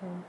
Welcome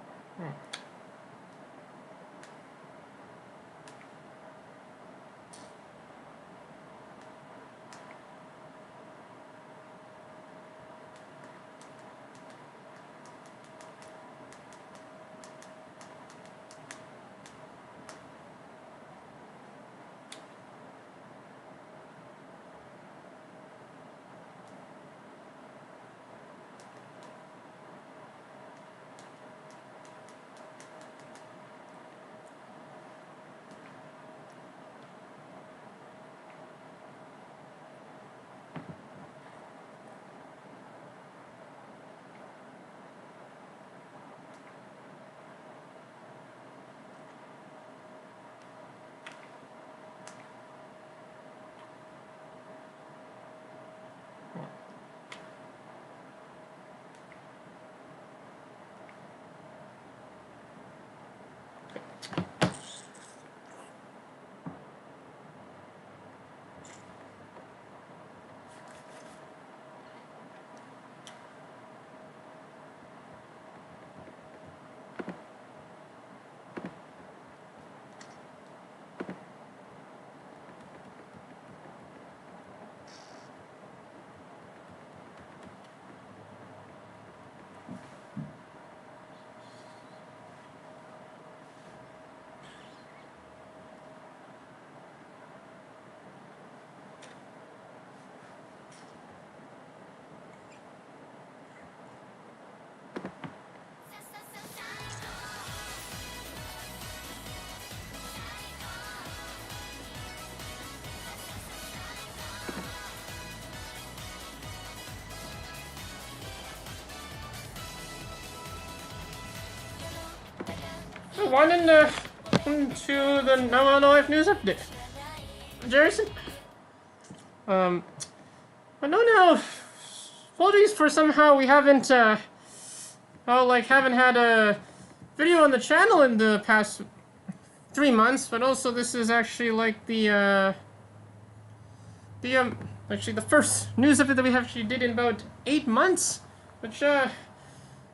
to the Now Life News Update. Jerrison. I know now. Apologies for somehow we haven't haven't had a video on the channel in the past 3 months, but also this is actually like the first news update that we actually did in about 8 months, which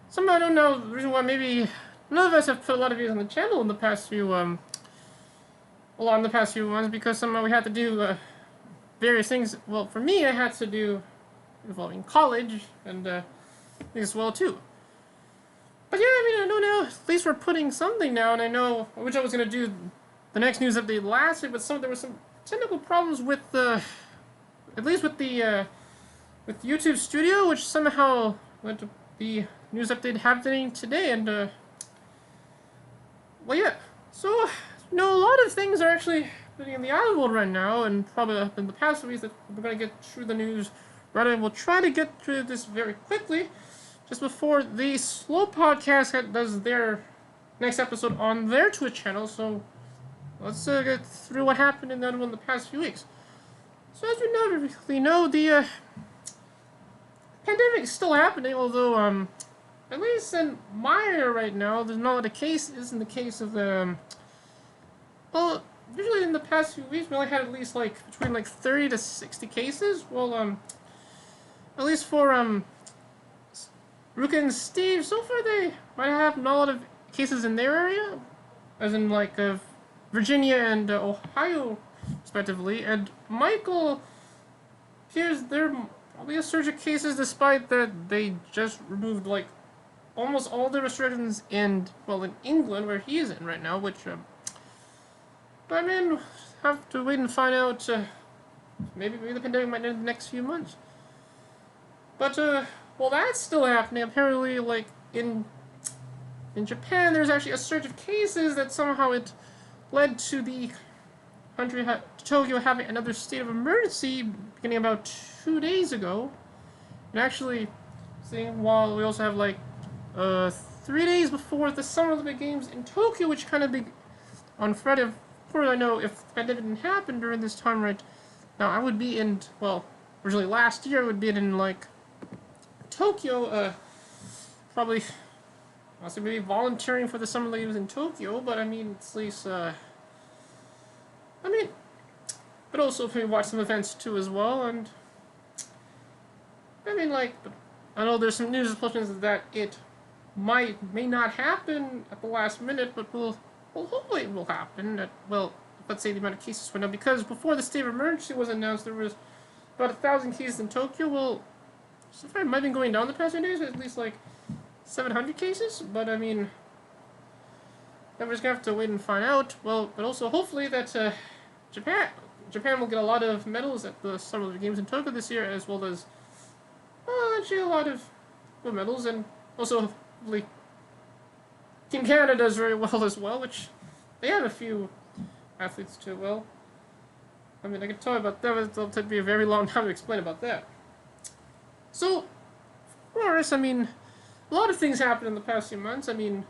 somehow I don't know the reason why. Maybe none of us have put a lot of videos on the channel in the past few months, because somehow we had to do various things. Well, for me, I had to do involving college and things as well too. But yeah, I mean, I know now at least we're putting something now, and I know which I was gonna do the next news update last week, but there were some technical problems with at least with YouTube Studio, which somehow led to the news update happening today. And well, yeah. So a lot of things are actually happening in the outer world right now, and probably in the past weeks that we're gonna get through the news right away. We'll try to get through this very quickly, just before the Slow Podcast does their next episode on their Twitch channel. So let's get through what happened in that one in the past few weeks. So as we know, the pandemic is still happening, although at least in my area right now, there's not a lot of cases. In the case of the well, usually in the past few weeks we only had at least between 30 to 60 cases. Well, at least for Ruka and Steve, so far they might have not a lot of cases in their area, as in Virginia and Ohio, respectively. And Michael appears there probably a surge of cases, despite that they just removed almost all the restrictions in England, where he is in right now. Which I mean, have to wait and find out. Maybe the pandemic might end in the next few months. But well, that's still happening. Apparently, in Japan, there's actually a surge of cases that somehow it led to the country, Tokyo, having another state of emergency beginning about 2 days ago. And actually, while we also have 3 days before the Summer Olympic Games in Tokyo, which kind of be on Friday. Of course, I know if the pandemic didn't happen during this time right now, I would be in, originally last year I would be in Tokyo, probably, also maybe volunteering for the Summer Olympics in Tokyo. But I mean, at least, but also maybe watch some events too as well. And I mean, but I know there's some news expressions that it may not happen at the last minute, but hopefully it will happen. Well, let's say the amount of cases went up, because before the state of emergency was announced, there was about 1,000 cases in Tokyo. Well, so far it might have been going down the past few days, at least like 700 cases. But I mean, then we're just gonna have to wait and find out. Well, but also hopefully that Japan will get a lot of medals at the Summer Olympic Games in Tokyo this year, as well as, well, actually a lot of good medals, and also hopefully Team Canada does very well as well, which they have a few athletes too. Well, I mean, I could talk about that, but it'll take me a very long time to explain about that. So, of course, I mean, a lot of things happened in the past few months. I mean,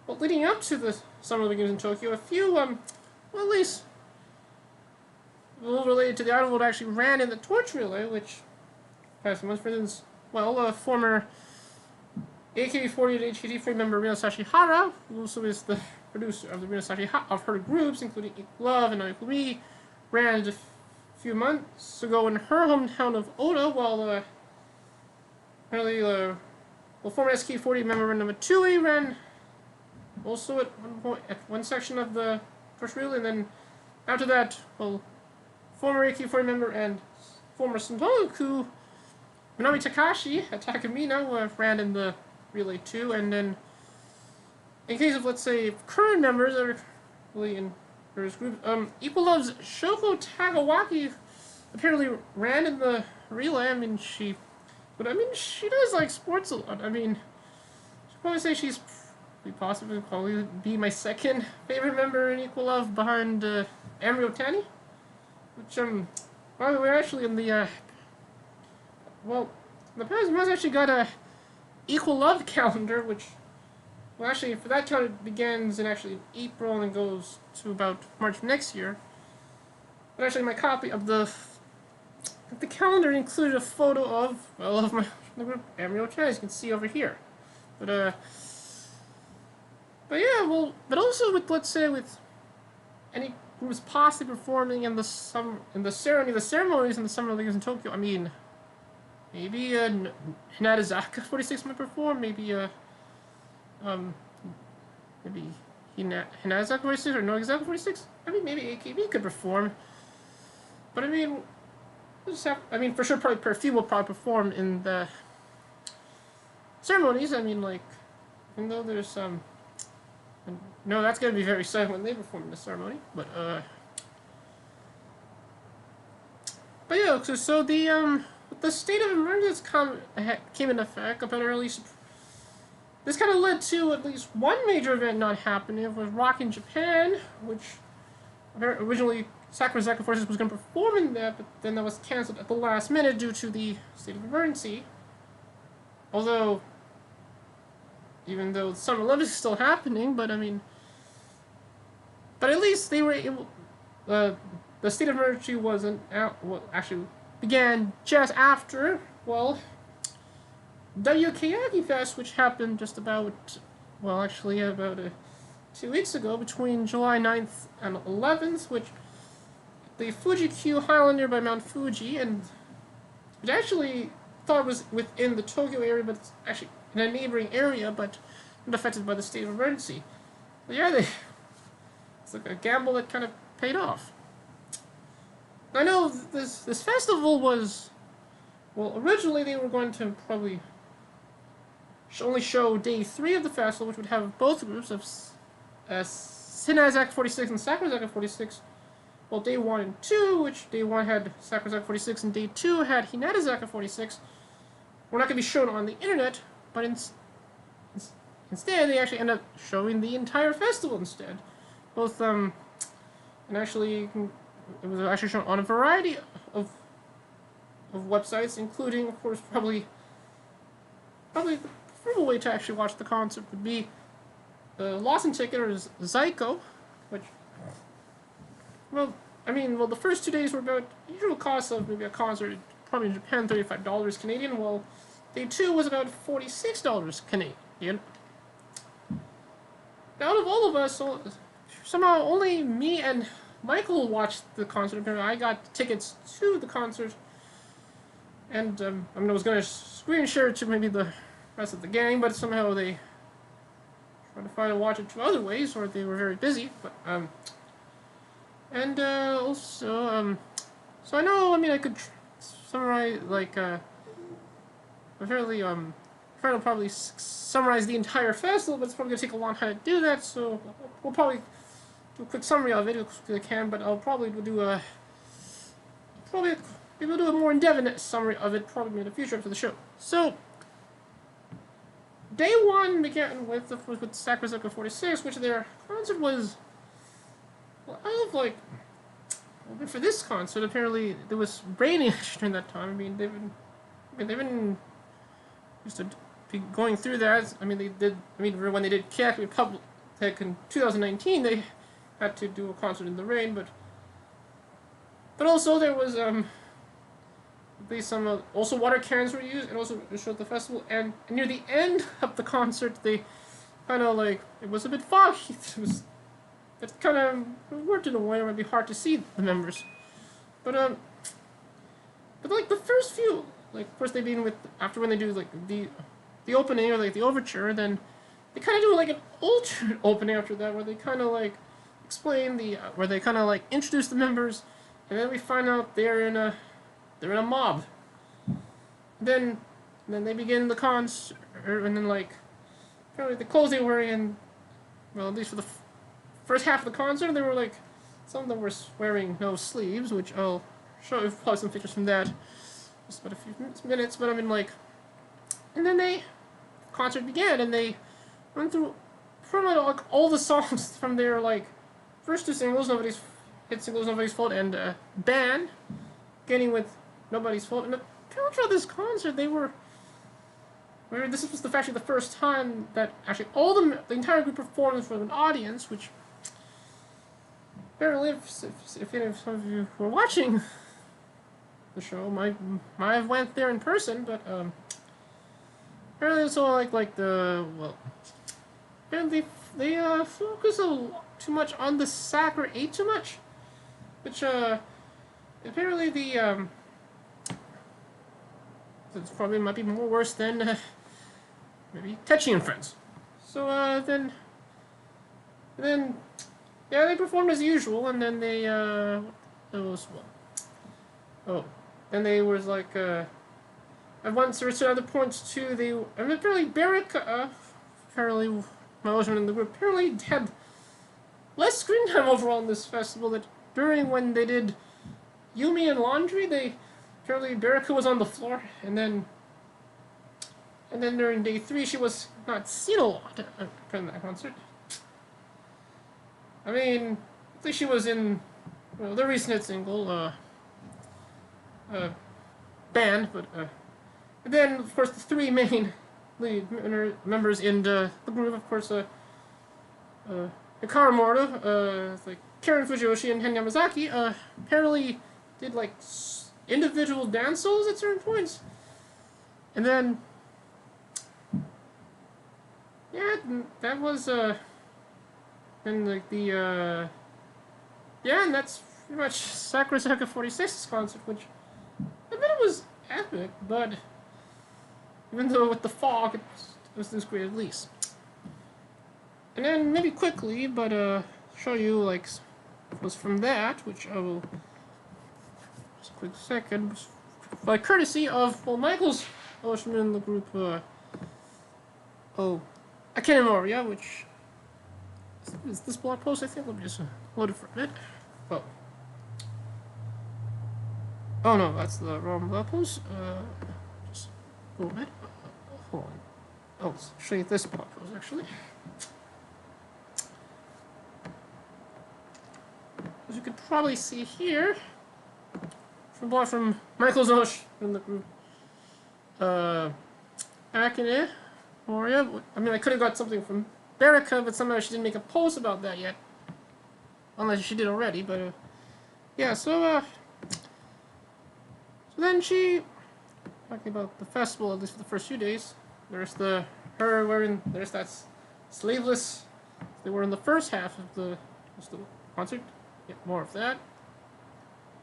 well, leading up to the Summer Olympic Games in Tokyo, a few, well, at least, related to the Iron World actually ran in the torch relay, which, past few months, for instance, well, a former AKB48 HKT3 member Rina Sashihara, who also is the producer of the Rina Sashihara, of her groups, including Love and Naikumi, ran a few months ago in her hometown of Oda, while apparently former SK40 member number 2 ran also at one point at one section of the first relay, and then after that, well, former AK40 member and former Sentoku Minami Takashi at Takamina ran in the relay too, and then in case of, let's say, current members that are really in various groups, Equal Love's Shoko Tagawaki apparently ran in the relay. I mean, she does like sports a lot. I mean, I'd probably say she's probably be my second favorite member in Equal Love behind Amri Otani, which by the way, actually in the the past month actually got a Equal Love calendar, which, well, actually, for that calendar it begins in actually April and goes to about March next year. But actually, my copy of the calendar included a photo of, well, of my group, Amri Otani, as you can see over here. But yeah, well, but also with, let's say, with any groups possibly performing in the ceremonies in the Summer Olympics in Tokyo. I mean, maybe Hinatazaka 46 might perform. Maybe maybe Hinatazaka 46 or Nogizaka 46. I mean, maybe AKB could perform. But I mean, for sure, probably a few will probably perform in the ceremonies. I mean, like, even though there's no, that's gonna be very sad when they perform in the ceremony. But yeah, so the state of emergency came into effect apparently. This kind of led to at least one major event not happening. It was Rock in Japan, which originally Sakurazaka Forces was going to perform in that, but then that was cancelled at the last minute due to the state of emergency. Although, even though the Summer Olympics is still happening, but I mean, but at least they were able. The state of emergency wasn't out. Well, actually, began just after, well, WKYaki Fest, which happened just about, well, actually about 2 weeks ago, between July 9th and 11th, which the Fuji-Q Highland nearby Mount Fuji, and it actually thought it was within the Tokyo area, but it's actually in a neighboring area, but not affected by the state of emergency. But yeah, it's like a gamble that kind of paid off. I know this festival was, well, originally they were going to probably only show day 3 of the festival, which would have both groups of Hinatazaka 46 and Sakurazaka 46. Well, day 1 and 2, which day 1 had Sakurazaka 46 and day 2 had Hinatazaka 46, were not going to be shown on the internet, but instead they actually end up showing the entire festival instead. Both, and actually, it was actually shown on a variety of websites, including, of course, probably the preferable way to actually watch the concert would be the Lawson Ticket or Zyko, which, well, I mean, the first 2 days were about the usual cost of maybe a concert, probably in Japan, $35 Canadian, while day 2 was about $46 Canadian. Out of all of us, somehow only me and Michael watched the concert. Apparently, I got tickets to the concert, and I was going to screen share it to maybe the rest of the gang, but somehow they trying to find and watch it two other ways, or they were very busy. But and also so I know. I mean, I could summarize like apparently trying to probably summarize the entire festival, but it's probably gonna take a long time to do that. So we'll probably do a quick summary of it if I can, but I'll probably do a maybe we'll do a more in-depth summary of it probably in the future for the show. So day one began with Sakura 46, which their concert was. Well, I have like. Well, for this concert, apparently there was raining during that time. I mean, they've been used to be going through that. I mean, they did. I mean, when they did Chaos Republic in 2019, they had to do a concert in the rain, but also there was some also water cannons were used, and also to show at the festival. And near the end of the concert, they kind of like it was a bit foggy. It kind of worked in a way where it'd be hard to see the members, but like the first few, like first they begin with after when they do like the opening or like the overture, then they kind of do like an alternate opening after that where they kind of like explain where they kind of like introduce the members, and then we find out they're in a mob. Then they begin the concert, and then like apparently the clothes they were in, well at least for the first half of the concert, they were like some of them were wearing no sleeves, which I'll show you probably some pictures from that just about a few minutes. But I mean like, and then the concert began, and they went through pretty much like all the songs from their like first two singles, Nobody's Fault, and Ban, beginning with Nobody's Fault. And apparently throughout this concert, this was actually the first time that actually all the entire group performed in front of an audience, which apparently, if some of you were watching the show, might have went there in person, but apparently it's all like the well. Apparently they focus too much on the Sakura 8 too much, which apparently it's probably might be more worse than maybe Techi and Friends. So then yeah, they performed as usual, and then they then they was like at once there were some other points too. And apparently Barrick apparently my husband in the group apparently had less screen time overall in this festival. That during when they did Yumi and Laundry, apparently Barrica was on the floor, and then during day 3 she was not seen a lot during that concert. I mean, at least she was in the recent hit single Band, but and then of course the 3 main lead members in the group, of course, Hikaru Morita, like Karen Fujiyoshi and Hen Yamazaki, apparently did like individual dance solos at certain points, and then yeah, that was and like the yeah, and that's pretty much Sakura 46's concert, which I bet it was epic, but even though with the fog, it was this great at least. And then maybe quickly, but show you like was from that, which I will just a quick second, by courtesy of Michael's Ocean in the group. Akane Moria, which is this blog post, I think. Let me just load it for a minute. Oh no, that's the wrong blog post. Just go a bit. Hold on. I'll show you this blog post actually. As you could probably see here, from Michael's Osh in the group. Akane Moria. I mean, I could have got something from Barrica, but somehow she didn't make a post about that yet. Unless she did already, but yeah, so then she talking about the festival, at least for the first few days. There's there's that sleeveless they were in the first half of the concert. Get more of that.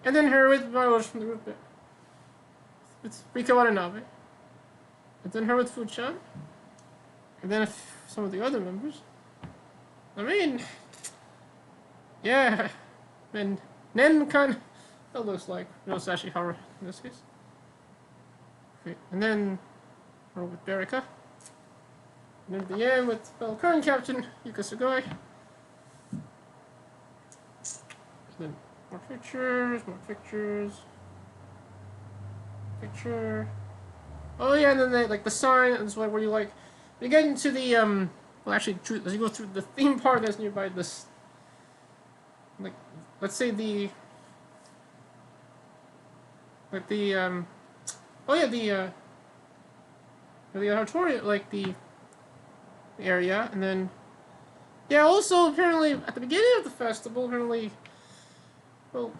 And then her with Maros from the group. It's Rika Watanabe. And then her with Fuchan. And then some of the other members. I mean, yeah, and then kind of, that looks like, it's actually Horror in this case. Okay, and then, we're with Berica. And then at the end with, well, current captain, Yuka Sugoi. Then more pictures, picture. Oh yeah, and then they, like the sign, and this way where you like, you get into the, well actually, as you go through the theme park that's nearby this, like, let's say the, like the, oh yeah, the auditorium, like the area, and then, yeah, also apparently at the beginning of the festival, apparently, well,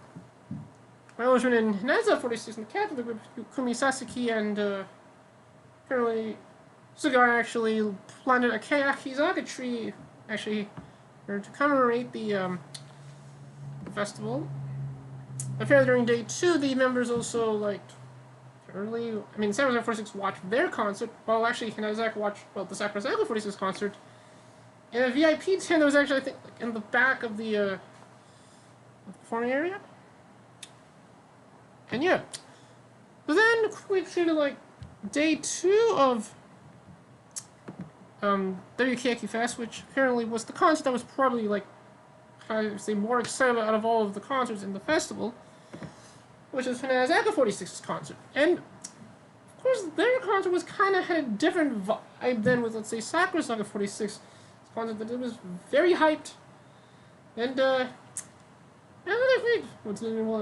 I was in Naza 46 in the captain of the group, Kumi Sasaki, and apparently Sugar actually planted a Keyakizaka tree, actually, to commemorate the festival. Apparently during day 2, the members also, like, early, I mean, Sakura 46 watched their concert, while actually Hinazaki watched, well, the Sakura 46 concert, in a VIP tent that was actually, I think, like, in the back of the performing area. And yeah. But then we treated, like, day 2 of WKQ Fest, which apparently was the concert that was probably, like, I would say more excited out of all of the concerts in the festival, which is Hinazaki 46's concert. And, of course, their concert was kind of had a different vibe than with, let's say, Sakura Saga 46's concert, that it was very hyped. And, well,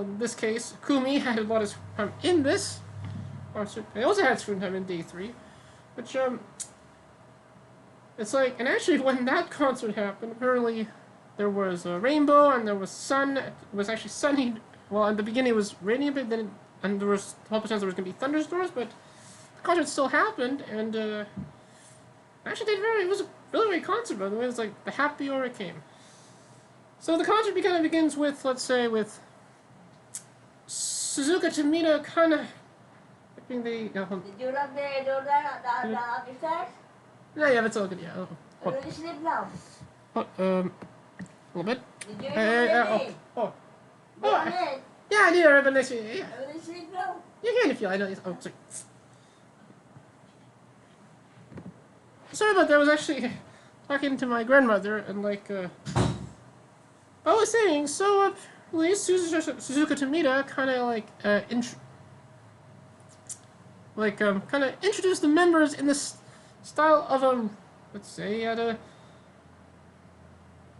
in this case, Kumi had a lot of screen time in this concert. They also had screen time in day 3, which, it's like, and actually when that concert happened, apparently there was a rainbow and there was sun. It was actually sunny. Well, in the beginning it was raining a bit, then and there was a couple times there was going to be thunderstorms, but the concert still happened, and actually did it was a really great concert, by the way. It was like the happier it came. So the concert kind of begins with, let's say, with Suzuka Tamina kind of being the... Did you not the exercise? Yeah, that's all good, yeah. Will you sleep now? A little bit. Did you sleep? Yeah, I did already, but next week, yeah. Will you sleep now? You can if you like. Oh, sorry. Sorry about that. I was actually talking to my grandmother, and like, I was saying, so, Suzuka Tomita kind of like, kind of introduced the members in this style of, let's say,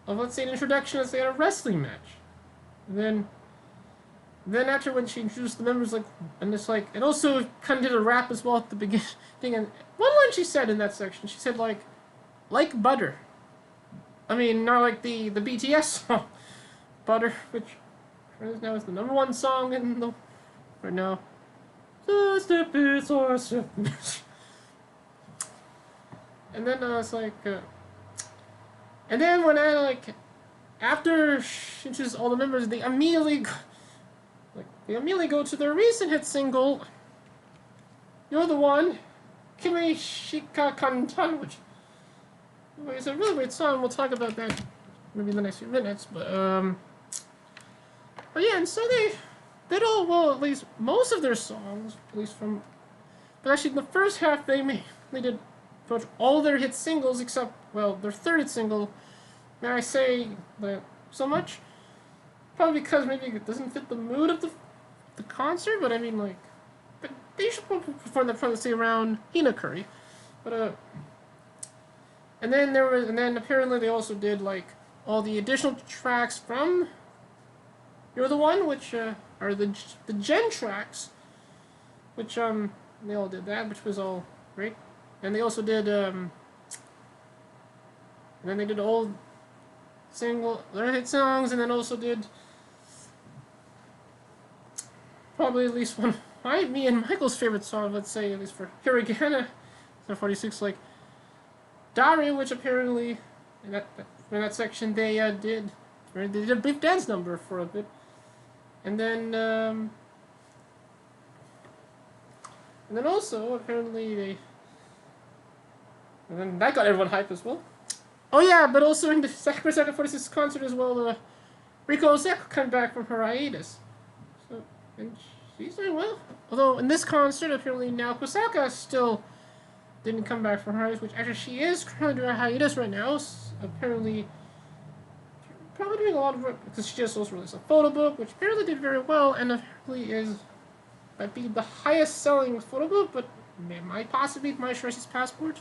let's say, an introduction, let's say, at a wrestling match. And then after when she introduced the members, like, and it's like, and also kind of did a rap as well at the beginning, and one line she said in that section, she said, like butter. I mean, not like the BTS song, Butter, which now is the #1 song in the, right now. Just a bit or and then it's like, and then when I like, after she introduced all the members, they immediately go to their recent hit single, You're the One, Kimi Shika Kantan, which is a really great song. We'll talk about that maybe in the next few minutes, but yeah, and so they did all, well, at least most of their songs, at least from, but actually in the first half they did pretty much all their hit singles except, well, their third hit single. May I say that so much? Probably because maybe it doesn't fit the mood of the concert, but I mean, like, but they should perform that, let's say, around Hinakuri. But and then apparently they also did like all the additional tracks from You're the One, which are the Gen tracks, which they all did that, which was all great. And they also did and then they did all their hit songs, and then also did probably at least one of me and Michael's favorite song, let's say, at least for Hiragana 46, like Daria, which apparently in that section they did a big dance number for a bit, and then also apparently and then that got everyone hyped as well. Oh yeah, but also in the Sakura Saga 46 concert as well, Riko Osaka come back from her hiatus. So, and she's doing well. Although in this concert, apparently Naoko Osaka still didn't come back from her hiatus, which actually she is currently doing a hiatus right now. Apparently, probably doing a lot of work because she just also released a photo book, which apparently did very well, and apparently might be the highest selling photo book, but it might possibly be My Sharesi's Passport.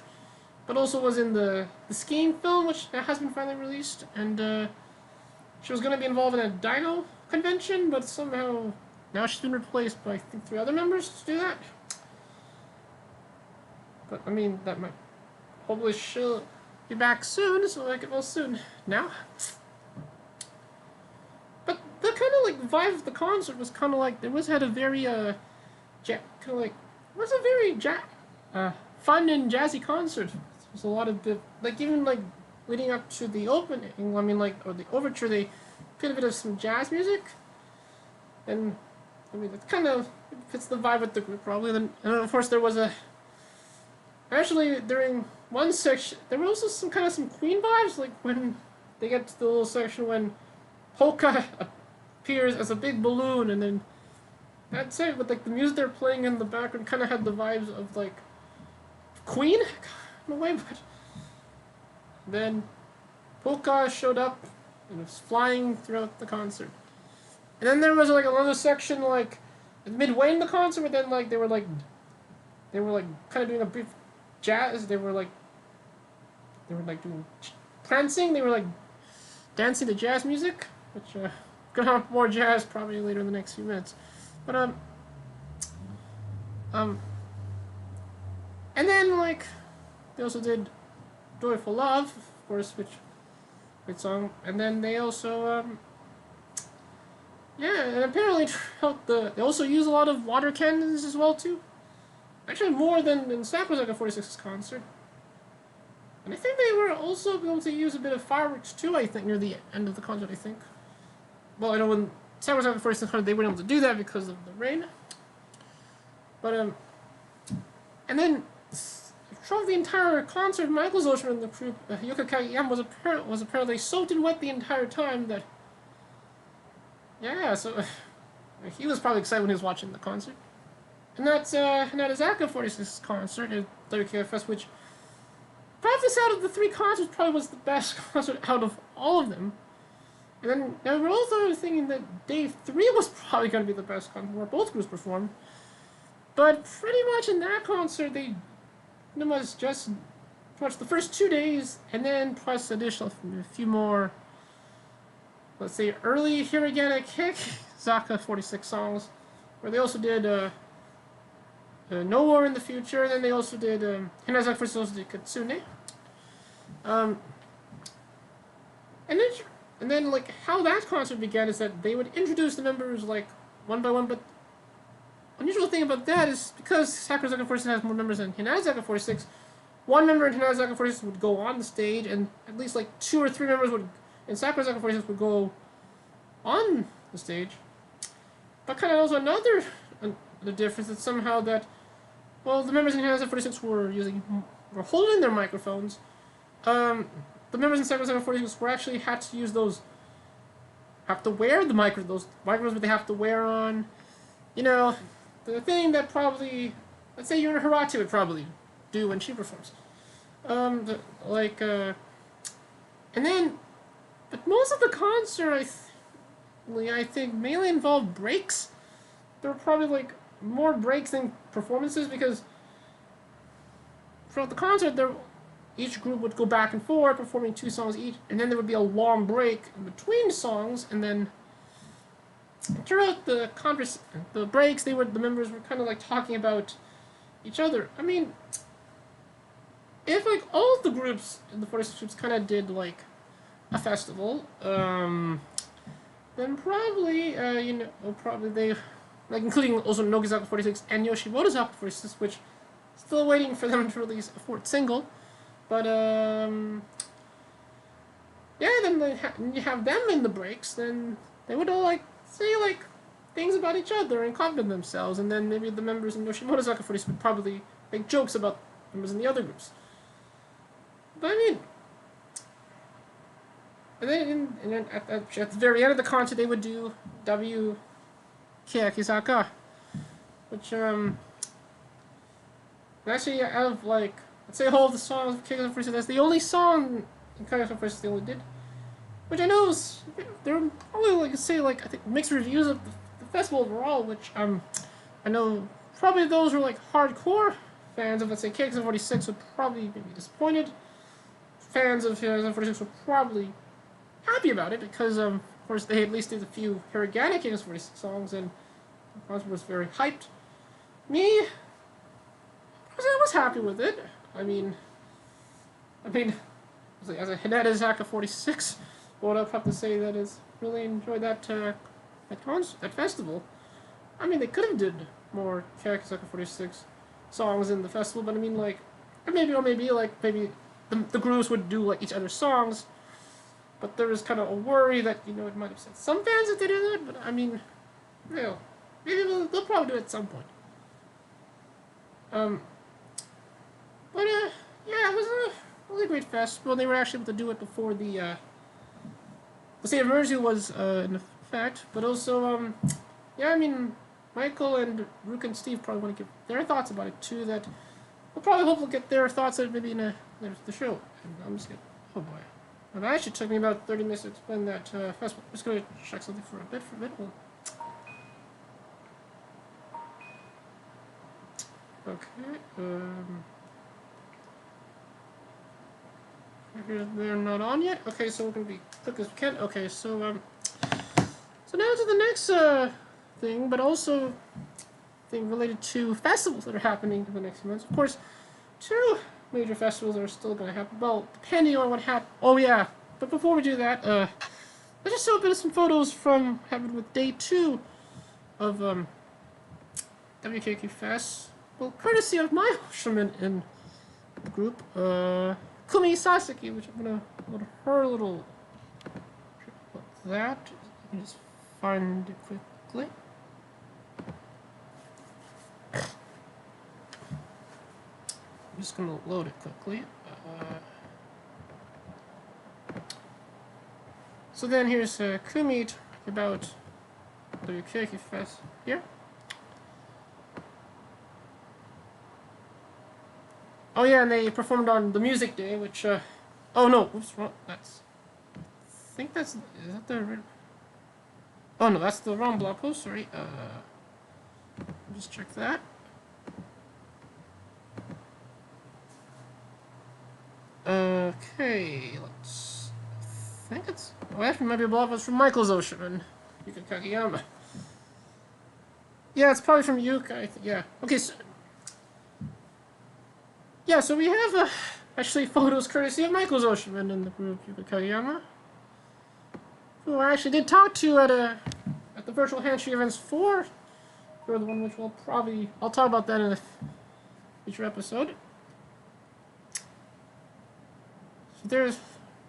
But also was in the skiing film, which has been finally released, and she was going to be involved in a dino convention, but somehow now she's been replaced by, I think, 3 other members to do that. But, I mean, that might... Hopefully she'll be back soon, so I get well soon. Now? But the kind of, like, vibe of the concert was kind of like... It was had a very, kind of like... It was a very, fun and jazzy concert. There's a lot of... Like, even, like, leading up to the opening, I mean, like, or the overture, they played a bit of some jazz music. And, I mean, it kind of fits the vibe with the group, probably. And, of course, there was a... Actually, during one section, there were also some Queen vibes, like when they get to the little section when Polka appears as a big balloon, and then that's it. But like the music they're playing in the background kind of had the vibes of like Queen in a way. But then Polka showed up and was flying throughout the concert, and then there was like another section like midway in the concert, but then like they were kind of doing a brief jazz. They were like doing prancing. They were like dancing to jazz music, which gonna have more jazz probably later in the next few minutes. But and then like they also did "Joyful Love," of course, which great song. And then they also yeah, and apparently they also use a lot of water cannons as well too. Actually, more than in Sakura Saga 46's concert. And I think they were also going to use a bit of fireworks too, I think, near the end of the concert, I think. Well, I know when Sakura Saga 46's concert, they weren't able to do that because of the rain. But, and then, throughout the entire concert, Michael Zoshima and the crew, Yuka Kageyama, was apparently soaked in wet the entire time that... Yeah, so... he was probably excited when he was watching the concert. And that's Hinata 46's concert at WKFest, which perhaps out of the 3 concerts probably was the best concert out of all of them. And then now we're also thinking that day 3 was probably going to be the best concert where both groups performed. But pretty much in that concert, they was just pretty much the first 2 days, and then plus additional a few more, let's say, early Here Again at Kick, Zaka 46 songs, where they also did No War in the Future, and then they also did Hinazaki first also did Katsune. And then like how that concert began is that they would introduce the members like one by one, but unusual thing about that is because Sakura Saga 46 has more members than Hinata Saga 46, one member in Hinata Saga 46 would go on the stage, and at least like 2 or 3 members in Sakura Saga 46 would go on the stage. But kind of also another the difference is somehow that, well, the members in Hinata Saga 46 were holding their microphones. The members in Sakura Saga 46 were actually had to use those, have to wear the those microphones that they have to wear on, you know, the thing that probably, let's say Yuna Hirate would probably do when she performs. And then, but most of the concert, I think mainly involved breaks. There were probably like more breaks than performances because throughout the concert, each group would go back and forth performing 2 songs each, and then there would be a long break in between songs, and then throughout the breaks, the members were kind of like talking about each other. I mean, if like all of the groups in the 46 groups kind of did like a festival, then probably probably they, like including also Nogizaka 46 and Yoshimoto Zaka 46, which still waiting for them to release a 4th single. But yeah, then you have them in the breaks, then they would all like say like things about each other and compliment themselves, and then maybe the members in Yoshimoto Zaka 46 would probably make jokes about members in the other groups. But I mean, And then at the very end of the concert, they would do W Kiyakizaka, which actually out of like let's say all of the songs of Kiyakizaka First, that's the only song in Kiyakizaka First they only did, which I know is they're probably like say like I think mixed reviews of the festival overall, which I know probably those who are like hardcore fans of let's say Kiyakizaka 46 would probably be disappointed. Fans of Kiyakizaka 46 were probably happy about it because of course they at least did a few Hiragana Kiyakizaka 46 songs and the concert was very hyped. Me, I was happy with it. I mean, as a Hinata Zaka 46, what I'll have to say that is really enjoyed that that festival. I mean, they could have did more Zaka 46 songs in the festival, but I mean, like, maybe the groups would do like each other's songs, but there was kind of a worry that it might upset some fans if they did that. But I mean, maybe they'll probably do it at some point. But yeah, it was a really great festival. They were actually able to do it before the state of emergency was in effect. But also, yeah, I mean, Michael and Rook and Steve probably want to give their thoughts about it too. That we'll probably hope we'll get their thoughts on it maybe in the show. And I'm just gonna, oh boy, it actually took me about 30 minutes to explain that festival. I'm just gonna check something for a bit. Okay. They're not on yet. Okay, so we're gonna be quick as we can. Okay, so so now to the next thing, but also thing related to festivals that are happening in the next few months. Of course, 2 major festivals are still gonna happen. Well, depending on what happens. Oh yeah, but before we do that, let's just show a bit of some photos from happened with day 2 of WKQ Fest. Well, courtesy of my Sherman in the group, Kumi Sasaki, which I'm gonna go to her little that. Let me just find it quickly. I'm just gonna load it quickly. So then here's Kumi talking about WKQ Fest here. Oh yeah, and they performed on the music day, which oh no, oops, wrong. That's. I think that's. Is that the? Oh no, that's the wrong blog post. Sorry. Just check that. Okay, let's. I think it's. Oh, actually, maybe a blog post from Michael's Ocean and Yuka Kageyama. Yeah, it's probably from Yuka. Yeah. Okay. So, yeah, so we have actually photos courtesy of Michael's Oceanman in the group Yuka Kageyama, who I actually did talk to at the virtual handshake events for the one which I'll talk about that in a future episode. So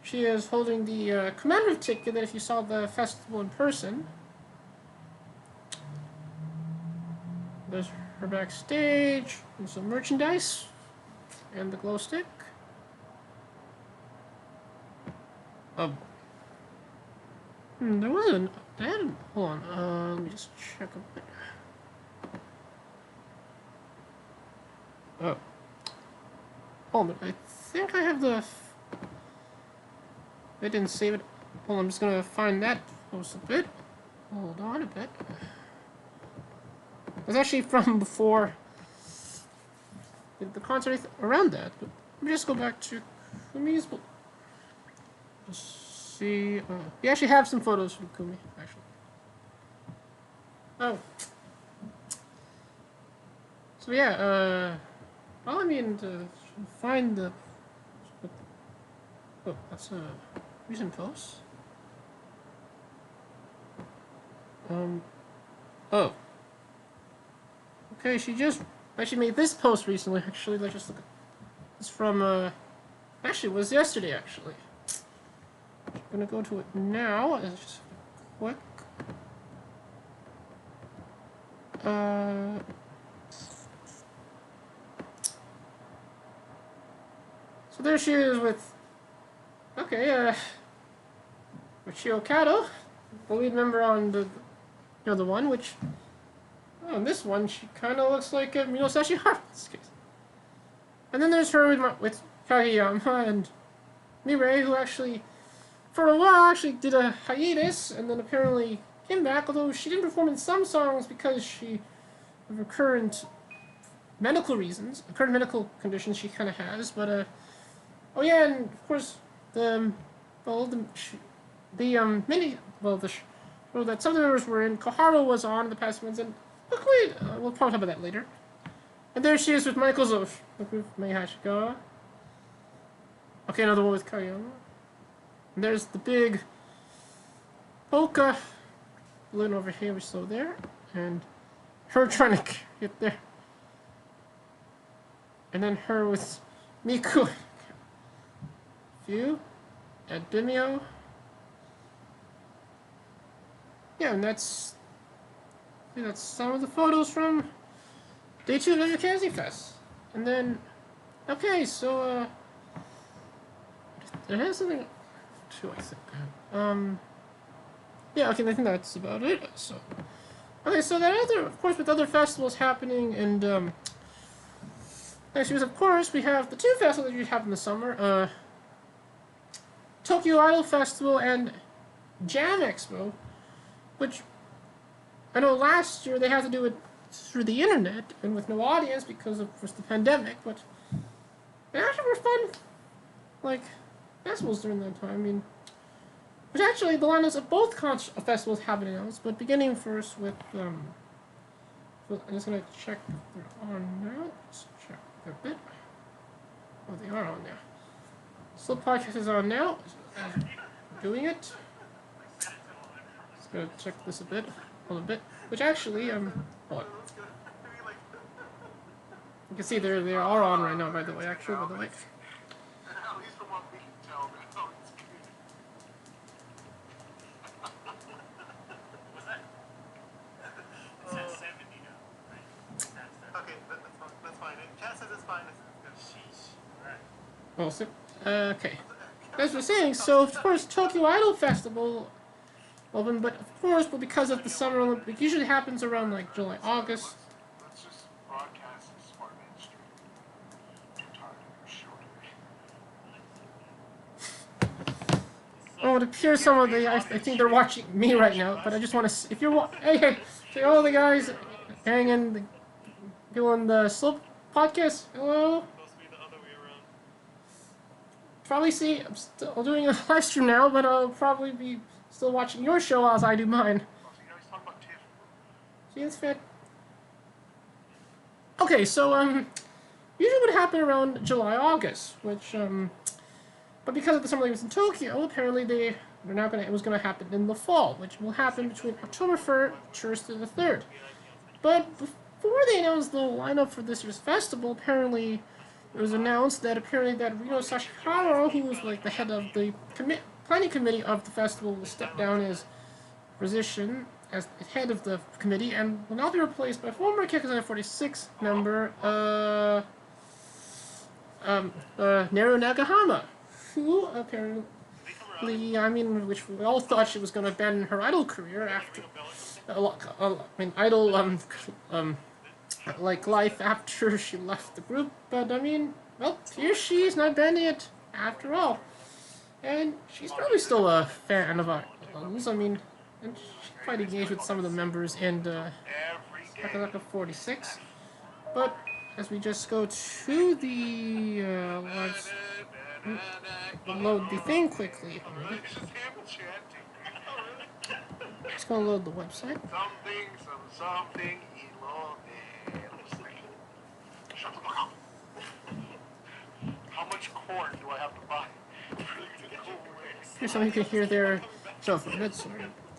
she is holding the commemorative ticket that if you saw the festival in person. There's her backstage and some merchandise. And the glow stick. Oh. There wasn't. Hold on. Let me just check a bit. Oh. Hold on. I think I have the. I didn't save it. Hold on. I'm just gonna find that post a bit. Hold on a bit. It was actually from before the concert around that, but let me just go back to Kumi's. Just see. We actually have some photos from Kumi, actually. Oh. So yeah, well, I mean, to find the. Oh, that's a recent post. Oh. Okay, she just actually made this post recently. Actually, let's just look at. It's from actually, it was yesterday. Actually, I'm gonna go to it now. It's just quick. So there she is with. Okay. Michio Kato, the lead member on the other one, which, oh, in this one, she kind of looks like Musashi Haru in this case. And then there's her with Kageyama and Mirai, who actually, for a while, actually did a hiatus, and then apparently came back, although she didn't perform in some songs because she, of her current medical reasons, current medical conditions she kind of has, but, oh yeah, and of course, the show that some of the members were in, Koharu was on in the past months, and luckily, we'll probably talk about that later. And there she is with Michael's of the group Meihashika. Okay, another one with Kageyama. And there's the big polka balloon over here, we saw there, and her trying to get there. And then her with Miku, Few, and Bimio. Yeah, and that's some of the photos from Day 2 of the Kazi Fest. And then, okay, so, there has something too, I think. Yeah, okay, I think that's about it. So, okay, so that other, of course, with other festivals happening, and, next year, of course, we have the two festivals that happen in the summer, Tokyo Idol Festival and Jam Expo, which I know last year they had to do it through the internet and with no audience because of the pandemic, but they actually were fun, like, festivals during that time. I mean, which actually the lineups of both festivals have been announced, but beginning first with, I'm just gonna check if they're on now. Let's check a bit. Oh, they are on now. Slow Podcast is on now. Doing it. Just gonna check this a little bit. Which actually, hold on. You can see they are on right now, by the way. Actually, by the way. At least from what we can tell, man. What's that? It says 70 now, right? Okay, that's fine. Chat says it's fine. Sheesh. Alright. Well, so, okay. As we're saying, so of course Tokyo Idol Festival open, but of course, because of the Summer Olympics, usually happens around like July, August. Let's just broadcast this smart man stream. Too tired of your shoulder. Oh, it appears some of the I think they're watching me right now, but I just want to if you're hey, say all the guys hanging doing the Slope podcast. Hello. Supposed to be the other way around. Probably see I'm still doing a live stream now, but I'll probably be still watching your show as I do mine. Oh, so you know he's talking about Tiff. See, it's fit. Okay, so usually would happen around July, August, which but because of the Summer Olympics in Tokyo, apparently it was gonna happen in the fall, which will happen between October 1st to the 3rd. But before they announced the lineup for this year's festival, apparently it was announced that Ryo Sashihara, who was like the head of the planning committee of the festival, will step down his position as head of the committee and will now be replaced by former Kekuzai 46 member Naru Nagahama, who apparently, which we all thought she was going to abandon her idol career after, life after she left the group, but well, here she is, not abandoning it after all. And she's probably still a fan of idols, and she's quite engaged with some of the members in Kakalaka 46. But as we just go to the let's load the thing quickly. Just gonna load the website. Something, shut the fuck up. How much corn do I have to buy? Here's something you can hear there. So for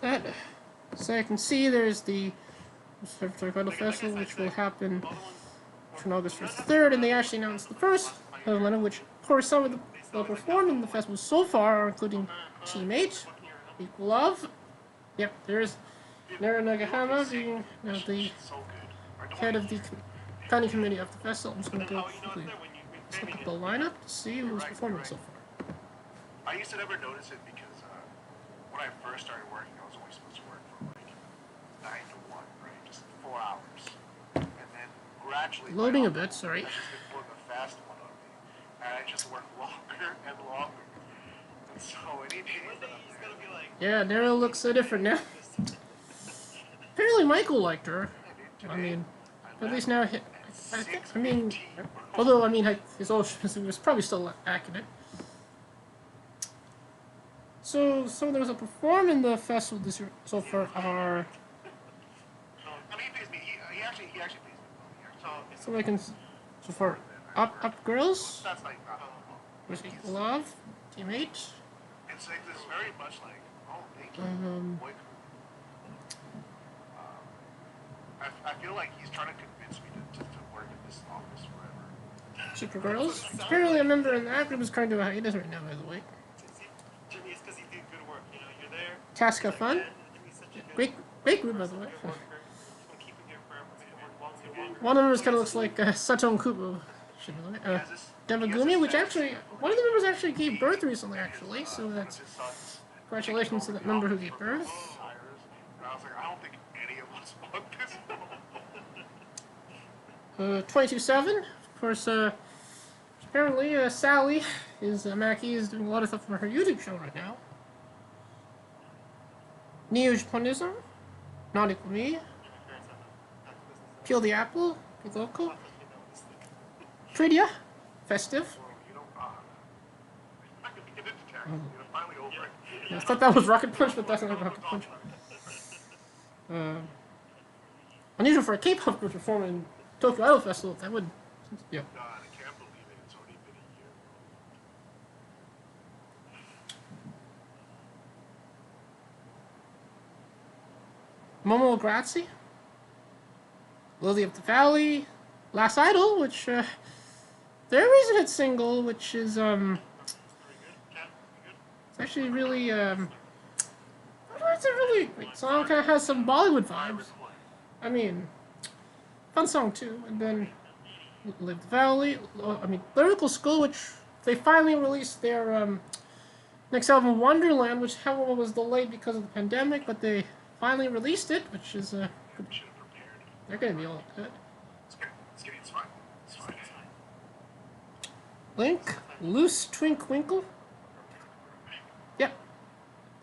that. So I can see there's the Final Festival, which will happen on August 3rd, and they actually announced the first lineup, which of course some of the people performed in the festival so far, including Team 8, Equal Love. Yep, there's Naru Nagahama being the head of the planning committee of the festival. I'm just going to go quickly look at the lineup to see who's performing so far. I used to never notice it because when when I first started working, I was only supposed to work from like 9 to 1, right? Just 4 hours. And then gradually, Loading a bit, sorry. has just been pulling a fast one on me. And I just work longer and longer. And so any days that I'm gonna be like, Yeah, Daryl looks so different now. Apparently Michael liked her. I mean, at least now, I mean, although, I mean, his old was probably still accurate. So, some of those that perform in the festival this year so far are... I mean, he pays me. He actually pays me. So I can... So far, Up Girls, That's like, with Equal Love, Teammate, it's very much like, oh, thank you. Boy, I feel like he's trying to convince me to work in this office forever. Supergirls. Apparently a member in that group is kind of a hiatus right now, by the way. Jimmy, it's because he did good work. You know, you're there. Task of Fun. Great group, by the way. One of them kind of looks like Saton Kubo. Demagumi, which actually, one of the members actually gave birth recently, actually, so that's congratulations to that member who gave birth. And I was like, I don't think any of us want this. 22/7, of course, apparently Sally is, Maki is doing a lot of stuff for her YouTube show right now. Neo Japonism, Nautical Me, Peel the Apple, Loco, Tridia, Festive. Finally over it. I thought that was Rocket Punch, but that's not Rocket Punch. Unusual for a K-pop group to perform in Tokyo Idol Festival. That would, yeah. God, I can't believe it. It's already been a year. Momo Grazzi, Lily of the Valley, Last Idol, which their recent hit single, which is it's actually really it's a really great song. Kind of has some Bollywood vibes. I mean, fun song too. And then Live the Valley. I mean, Lyrical School, which they finally released their next album, Wonderland, which however was delayed because of the pandemic, but they finally released it, which is they're gonna be all good. It's fine. It's fine. Link, Loose Twink Winkle. Yep,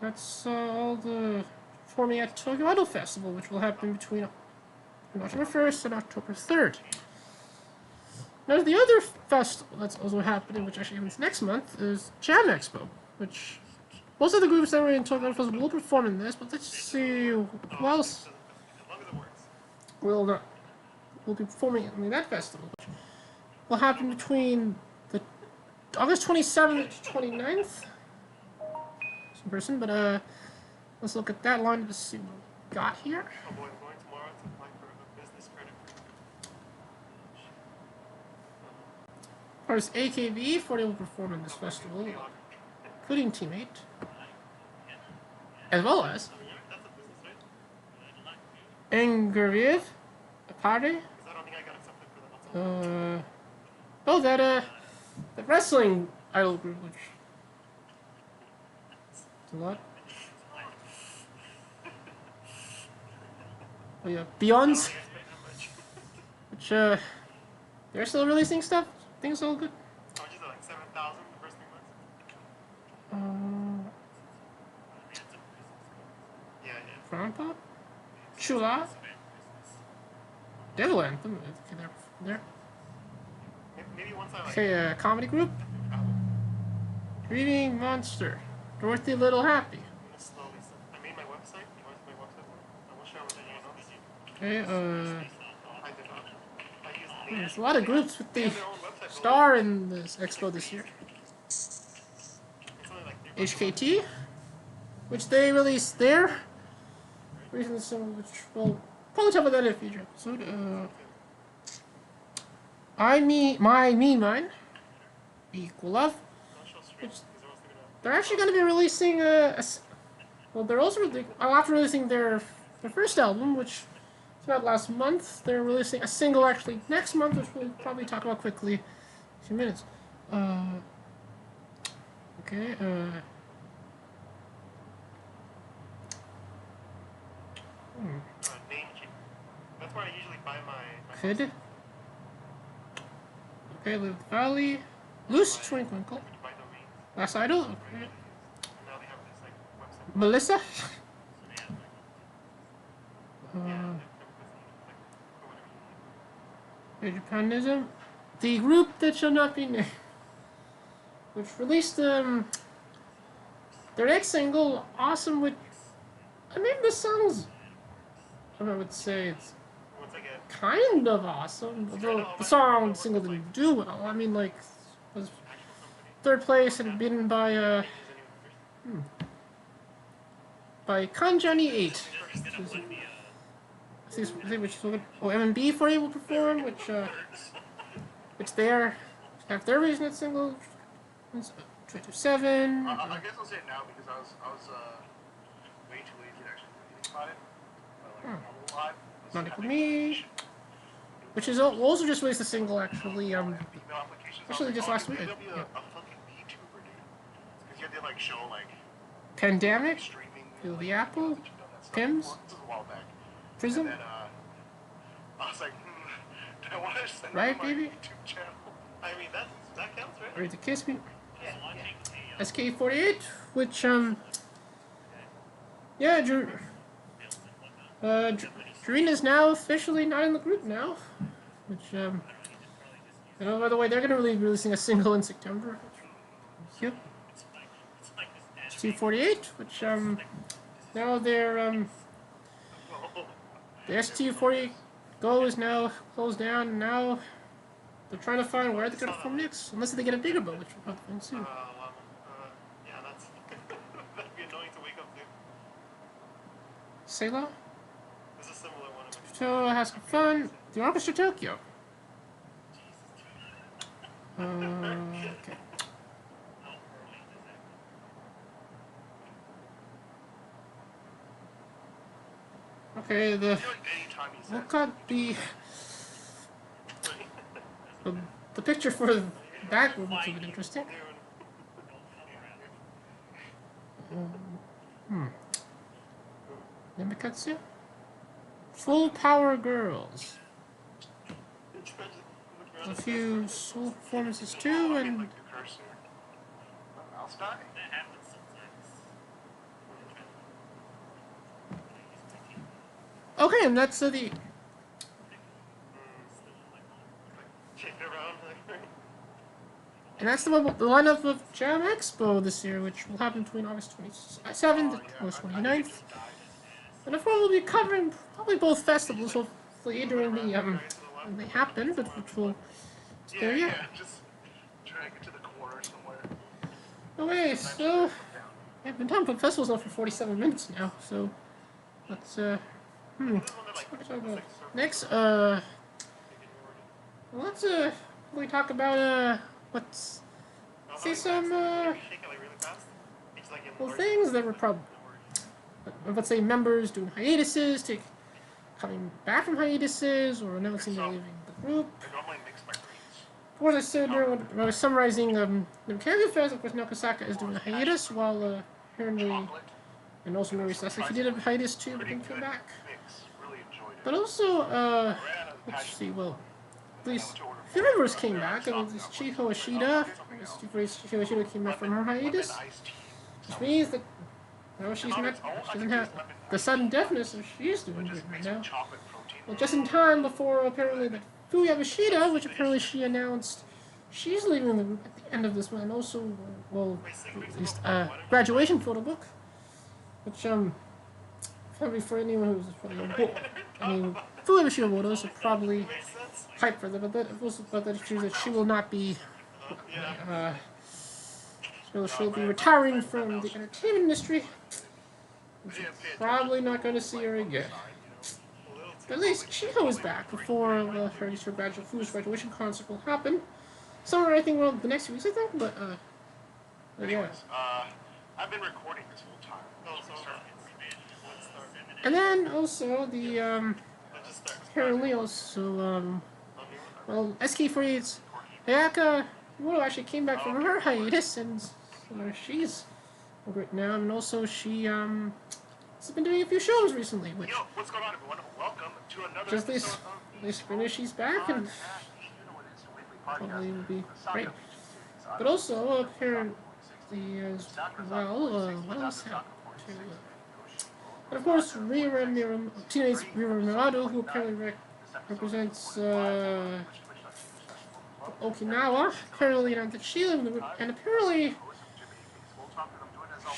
that's all the performing at Tokyo Idol Festival, which will happen between October 1st and October 3rd. Now, the other festival that's also happening, which actually happens next month, is Jam Expo, which most of the groups that were in Tokyo Idol Festival will perform in this, but let's see who else will be performing in that festival, which will happen between the August 27th to 29th. Some person, but let's look at that line to see what we got here. Oh boy, I'm going tomorrow to apply for a business credit. Of course, AKB 40 will perform in this festival, including Teammate, as well as Enguriev, Apare. Oh, that wrestling idol group, which is a lot. Oh yeah, Beyonds, which they're still releasing stuff. Things all good. How much is it, like 7,000 the first 3 months? Yeah. Crown Pop, Chula, Devil Anthem. Okay, there. Maybe once I like. Okay, comedy group. Reading Monster, Dorothy Little Happy. Slowly. I made my website. You want my website? I will share with anyone else. Okay, I did not. I used there's a lot of groups with the star in this expo this year. It's only like 3 HKT, which they released their recent single, which we'll probably talk about that in a future episode. Mine, Equal Love. Which they're actually going to be releasing well, they're also after releasing their first album, which came out last month. They're releasing a single actually next month, which we'll probably talk about quickly in a few minutes. Okay. Kid. Okay, Live Valley. Loose Twinkle. Last Idol. Okay. Now they have this like website. Melissa. Japanism. The group that shall not be named. Which released their next single, Awesome, which I mean the song's I would say it's Once again, kind of awesome. Although the song single didn't do well. I mean like was third place and beaten by Kanjani 8. Which MMB 48 will perform, which they have their version of single. 227. I guess I'll say it now because I was way too lazy to actually think about it. Like, Not Equal Me, which is also just released a single actually. Actually just last week. It'll be a fucking VTuber, dude. Because you had to like show like Pandemic, streaming. Feel like, the Apple, that stuff Pims, before. This was a while back. Prism, And then I was like, do I want to send Right, my baby? YouTube channel? I mean that counts, right? Ready to Kiss Me, Yeah. SK48, which yeah, Jerrison is now officially not in the group now, which you know, by the way, they're gonna be releasing a single in September. Yep. ST48, which now they're the ST48 Go is now closed down, and now they're trying to find where they're gonna perform next, unless they get a bigger boat, which will probably happen soon. Yeah, that's that'd be annoying to wake up to. Sailor, There's a similar one. so has some fun. The Orchestra Tokyo. Okay. Okay, I feel like anytime he says look at the picture for the back would look a bit interesting. Nemikatsu? Full Power Girls. A few soul performances too, and like the cursor. Mouse die? okay, and that's the Shake it around. and that's the lineup of Jam Expo this year, which will happen between August 27th and August 29th. And of course, we'll be covering probably both festivals, hopefully during when they happen, but which will there yet. Just trying to get to the corner somewhere. Okay, so I've been talking about festivals now for 47 minutes now, so let's what are we talking about next? Let's we talk about let's see some well things that were probably let's say members doing hiatuses, coming back from hiatuses, or announcing they're leaving the group. Of course, I said when I was summarizing the Mechanical Fest, of course, Nakasaka is doing a hiatus, while Henry and also Mary Sasaki did a hiatus too, but then came back. But also, let's see, well, at least a few members came back. I mean, this Chiho Ashida, Chiho Ashida came back from her hiatus, which means that now she doesn't have the sudden deafness that she's doing right now. Well, just in time before apparently that Fuya Yoshida, which apparently she announced she's leaving the group at the end of this one, and also, well, at least graduation photo book, which probably for anyone who's probably I mean, Fuya Yoshida photos are probably hyped for them, but that she will not be. She'll be retiring from the entertainment industry. Probably not going to see her again. But at least Chiho is back before her Fu's graduation concert will happen. Somewhere, I think, around the next few weeks, I think, but yeah. I've been recording this whole time. And then also the apparently also well, SK48's Hayaka Moto actually came back from her hiatus, and she's great now, and also she has been doing a few shows recently, which Yo, what's going on, everyone? Welcome to another just episode this of finish, she's back, and probably will be great. But also, also, apparently as well, what else happened to... and of course, Teenage Rira Mirado, who apparently represents Okinawa, apparently announced that she lived in the group, and apparently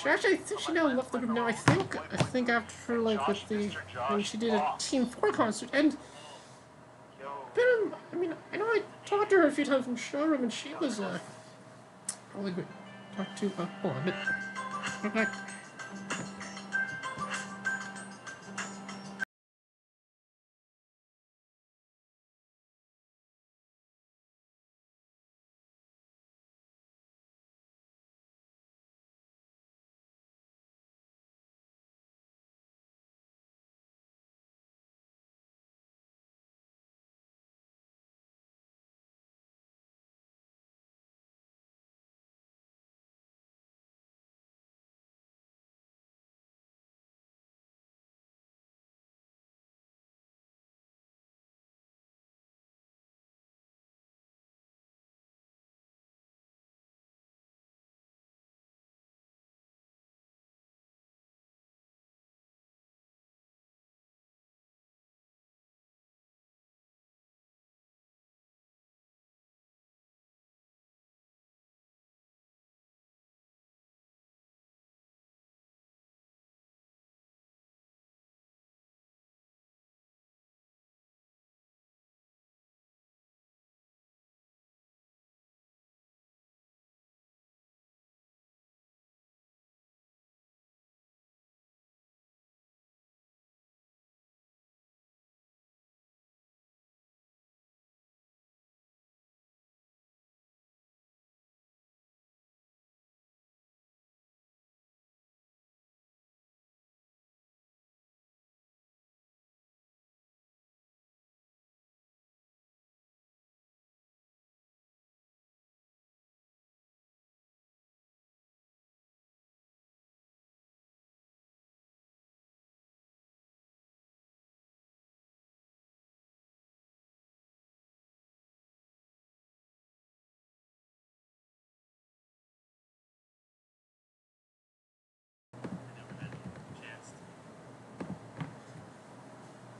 I think she now left the group now. I think after like with the when she did a Team 4 concert, and I mean I know I talked to her a few times from showroom, and she was really good. Talk to hold on a bit. Come back.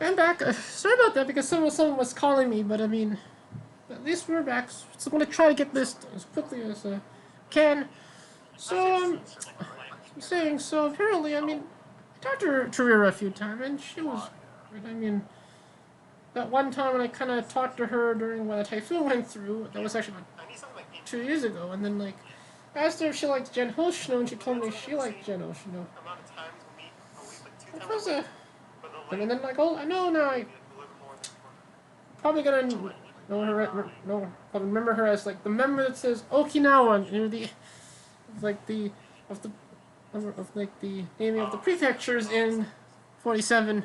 I'm back. Sorry about that because someone was calling me, but I mean, at least we're back. So I'm gonna try to get this done as quickly as I can. So I'm saying so. Apparently, I mean, I talked to Rira a few times, and she was. I mean, that one time when I kind of talked to her during when the typhoon went through, that was actually like 2 years ago, and then like I asked her if she liked Jen Hoshino, and she told me she liked Jen Hoshino. It was a. And then like, oh, I know now. I probably gonna know her. I'll remember her as like the member that says Okinawa near the, like the, of the, of like the naming of the prefectures in 47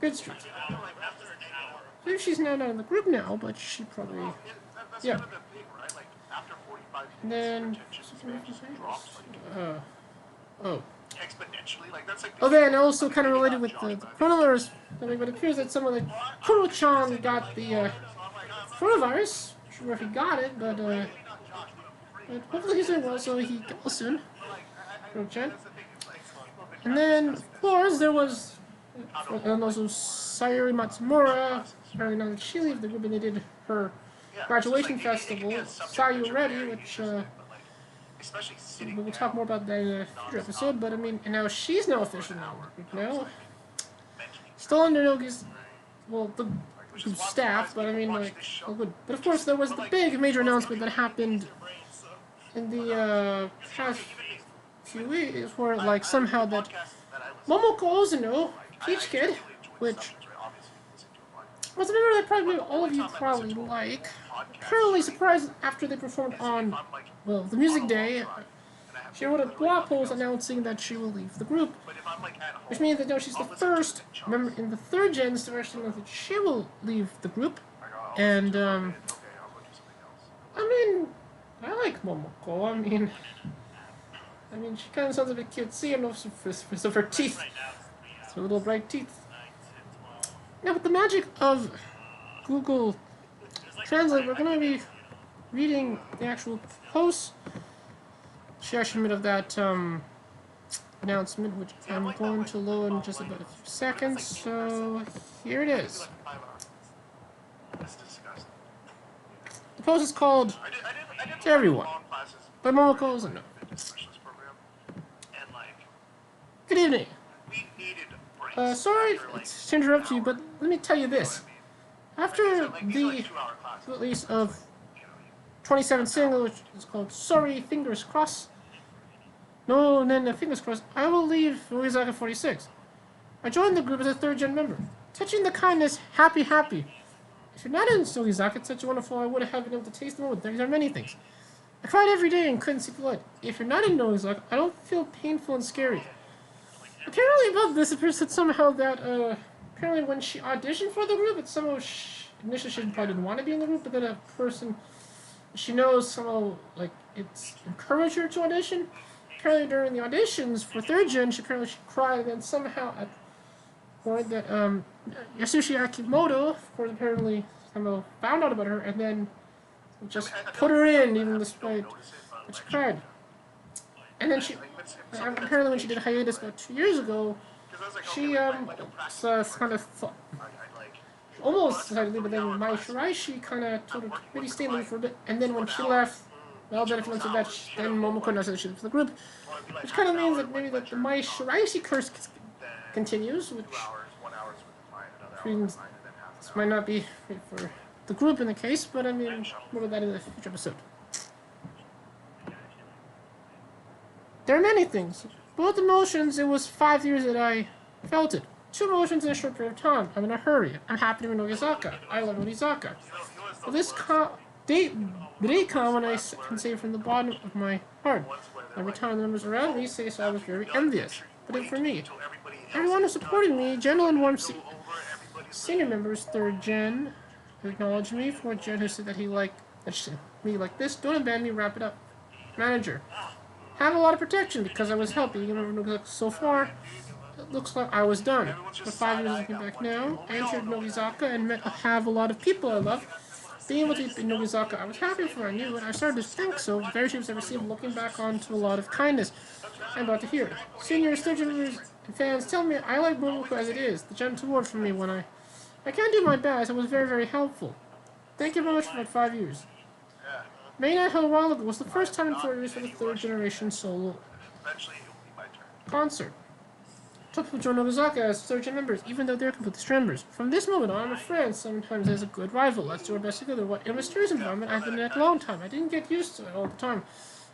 Good Street. I believe she's now not in the group now, but she probably, yeah. And then, oh. exponentially. Like that's like Okay, and also kind of related with the coronavirus, I mean, it appears that some of the Kuro-chan got the coronavirus. I'm not sure if he got it, but hopefully he's doing well, so he get well soon. Kuro-chan. And then, of course, there was, and also Sayuri Matsumura, apparently now that she left the group and they did her graduation festival, Sayu Ready, which, we'll talk more about that in a future episode, but I mean, and now she's now officially now. Still under Nogi's, well, the staff, but I mean, like, oh good. But of course, there was the big major announcement that happened in the past few weeks, where, like, somehow that Momoko Ozuno, Peach Kid, which was a member that probably all of you probably like, apparently surprised after they performed on, well, the music day, she wrote a blog post announcing that she will leave the group, which means that now she's the first member in the third gens to actually announce that she will leave the group, and, I mean, I like Momoko, I mean, she kind of sounds a bit cutesy, and also for her teeth, Her little bright teeth. Now, with the magic of Google Translate, we're going to be reading the actual post. She actually made of that announcement, which I'm going to load in just about a few seconds. So here it is. That's disgusting. The post is called I did To Everyone long classes by Momoko Zeno. in specialist program, and like Good evening. we needed breaks. Sorry after, like, to interrupt you, but let me tell you this. After these are the 2-hour classes. release of 27th single, which is called Sorry, Fingers Crossed. No, and then Fingers Crossed, I will leave Nogizaka 46. I joined the group as a third-gen member. Touching the kindness, happy. If you're not in Nogizaka, it's such a wonderful, I would have been able to taste the moment. There are many things. I cried every day and couldn't see the light. If you're not in Nogizaka, I don't feel painful and scary. Apparently about this, it appears that somehow that, apparently when she auditioned for the group, it's somehow, initially she probably didn't want to be in the group, but then a person she knows somehow, like, it's encouraged her to audition. Apparently during the auditions for third gen, she cried, and then somehow at the point that, Yasushi Akimoto, of course, apparently somehow found out about her, and then just put her in, even despite that she cried. And then she, apparently when she did hiatus about 2 years ago, she, kind of thought, almost decided to leave, but then Mai Shiraishi kind of told her to maybe stay in for a bit, and then when she left, well, then if you want to that, then Momoko announced that she left the group, which kind of means that maybe that the Mai Shiraishi curse continues, which means this might not be great for the group in the case, but I mean, more of that in a future episode. There are many things. Both emotions, it was 5 years that I felt it. 2 emotions in a short period of time. I'm in a hurry. I'm happy to be in Nogizaka. I love Nogizaka. Well, the day come when I can say from the bottom of my heart. Every time the members around me say so, I was very envious. But then for me, everyone who supported me, gentle and warm senior members, 3rd gen, who acknowledged me, 4th gen, who said that he liked me like this, don't abandon me, wrap it up. Manager. Have a lot of protection because I was helping. You remember so far, it looks like I was done. For 5 years looking back now, I entered Nogizaka and have a lot of people I love. Being able to be in Nogizaka, I was happy for I knew it. I started to think so. Very few I received looking back onto a lot of kindness. I'm about to hear it. Seniors, third members, and fans tell me I like Momoko as it is. The gentle word from me when I can't do my best. It was very, very helpful. Thank you very much for that 5 years. May Night held a while ago was the first time in 4 years for the 3rd generation solo concert. Top people join Nogizaka as 3rd gen members, even though they're complete strangers. From this moment on, I'm a friend, sometimes as a good rival. Let's do our best together. What in a mysterious environment I've been in a long time. I didn't get used to it all the time.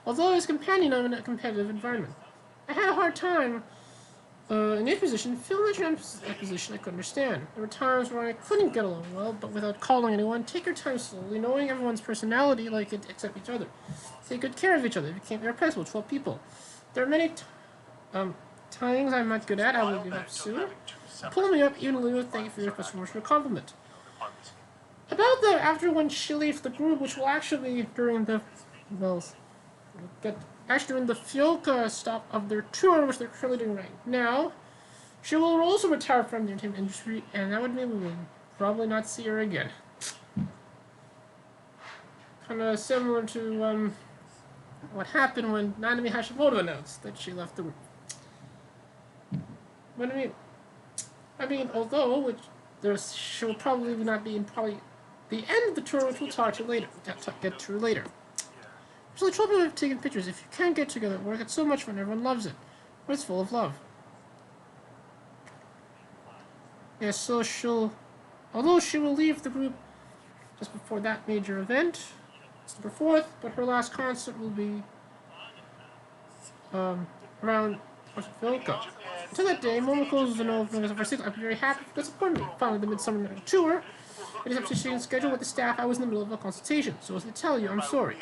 Although as a companion, I'm in a competitive environment. I had a hard time in each position, feeling that position I could understand. There were times where I couldn't get along well, but without calling anyone. Take your time slowly, knowing everyone's personality like it except each other. Take good care of each other. It became irreplaceable. 12 people. There are many things I'm not good at. I will give up soon. Pull me up, even Leo. Thank you for your customer for a compliment. About that, after when she leaves the group, which will actually be during the during the Fukuoka stop of their tour, which they're currently doing right now, she will also retire from the entertainment industry, and that would mean we will probably not see her again. Kind of similar to what happened when Nanami Hashimoto announced that she left the group. What I mean, although she will probably not be in the end of the tour, which we'll talk to later. Get to later. So the trouble with taking pictures, if you can't get together at work, it's so much fun, everyone loves it. But it's full of love. Yeah, so although she will leave the group just before that major event, December 4th, but her last concert will be around Fukuoka. Until that day, Momoko's Zeno of November 6th, I'll be very happy for the support me. Finally, the Midsummer Night Tour. It is up to Shane's schedule with the staff. I was in the middle of a consultation, so as to tell you, I'm sorry.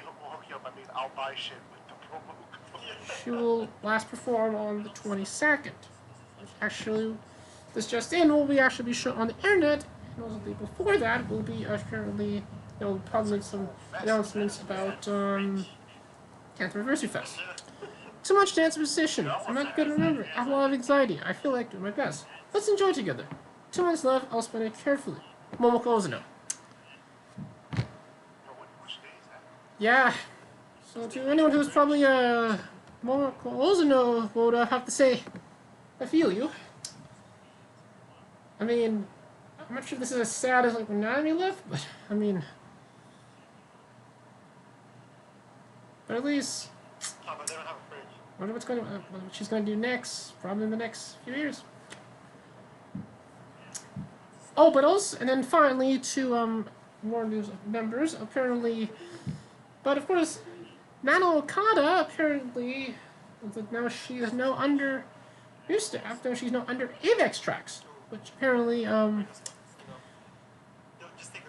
She will last perform on the 22nd. Actually, this just in will be actually shown on the internet, and also the day before that will be currently, probably make some announcements about 10th Anniversary Fest. Too much to answer position. I'm not good at remembering. I have a lot of anxiety. I feel like doing my best. Let's enjoy together. 2 months left. I'll spend it carefully. Momoko Ozuno. Yeah. So to anyone who's probably Momoko Ozuno would have to say, I feel you. I mean, I'm not sure if this is as sad as like when Nanami left, but I mean, but at least. Oh, but they don't have a fridge. I wonder what she's gonna do next. Probably in the next few years. Oh, but also, and then finally to more news members apparently, but of course, Nano Okada apparently now she is now under new staff. Though she's now under Avex Tracks, which apparently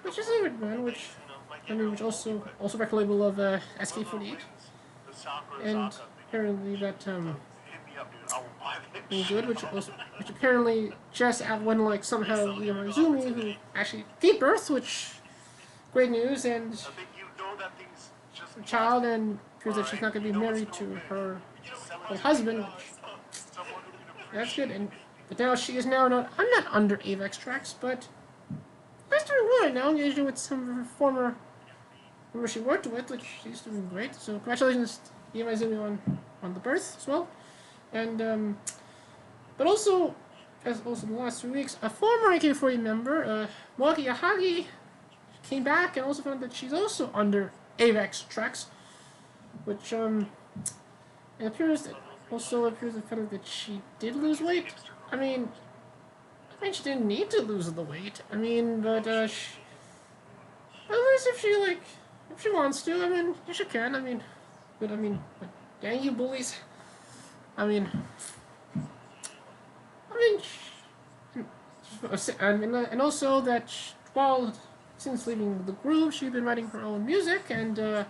which is a good one. Which I mean, which also record label of SK48, and apparently that good, which apparently just out when like somehow Izumi, who actually gave birth, which great news, and her child, and appears that she's not going to be married to her husband. That's good, and but now she is now not. I'm not under Avex Tracks, but she's doing good right now, engaging with some of her former members she worked with, which she's doing great. So congratulations, Izumi, on the birth as well. And but also, as also in the last 3 weeks, a former AK-40 member, Waki Yahagi, came back and also found that she's also under Avex Tracks, which it appears that the fact that she did lose weight. I mean she didn't need to lose the weight. I mean, but at least if she wants to, I mean, she can. I mean, but dang you bullies. I mean, and also that while since leaving the group, she's been writing her own music, and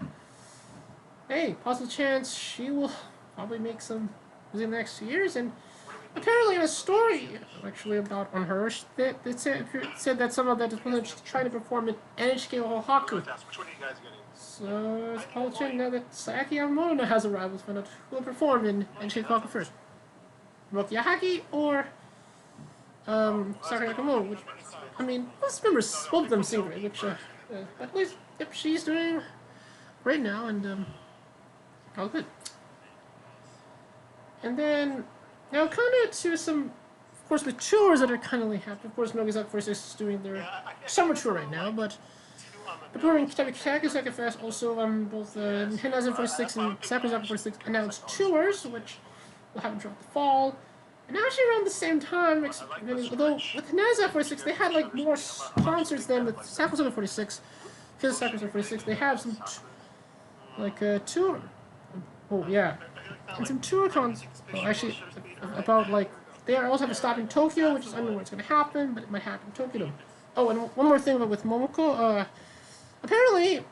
hey, possible chance she will probably make some music in the next few years. And apparently, in a story actually about on her, it said that some of that is when she's trying to perform in NHK Ohaku. So it's possible chance now that Sayaki Yamamoto has arrived. Let's find out who will perform in NHK Ohaku first. Roki Yahagi or Sakura Nakamoto, which, I mean, let's remember both of them sing great, which, but at least, yep, she's doing great now, and, all good. And then, now kind of to some, of course, the tours that are kind of happening. Of course, Nogizaki 46 is doing their summer tour right now, but the tour in Kitabikaki Fest also, both Hinazaki 46 and Sakurazaki 46 announced tours, which will happen throughout the fall. And actually around the same time, although with Hinazaki 46, they had like more concerts than with Sakurazaki 46. Because Sakurazaki 46, they have some, tour. Oh, yeah. And some tour concerts. Well, actually, about like, they also have a stop in Tokyo, which is unknown where it's going to happen, but it might happen in Tokyo. Oh, and one more thing about with Momoko, apparently,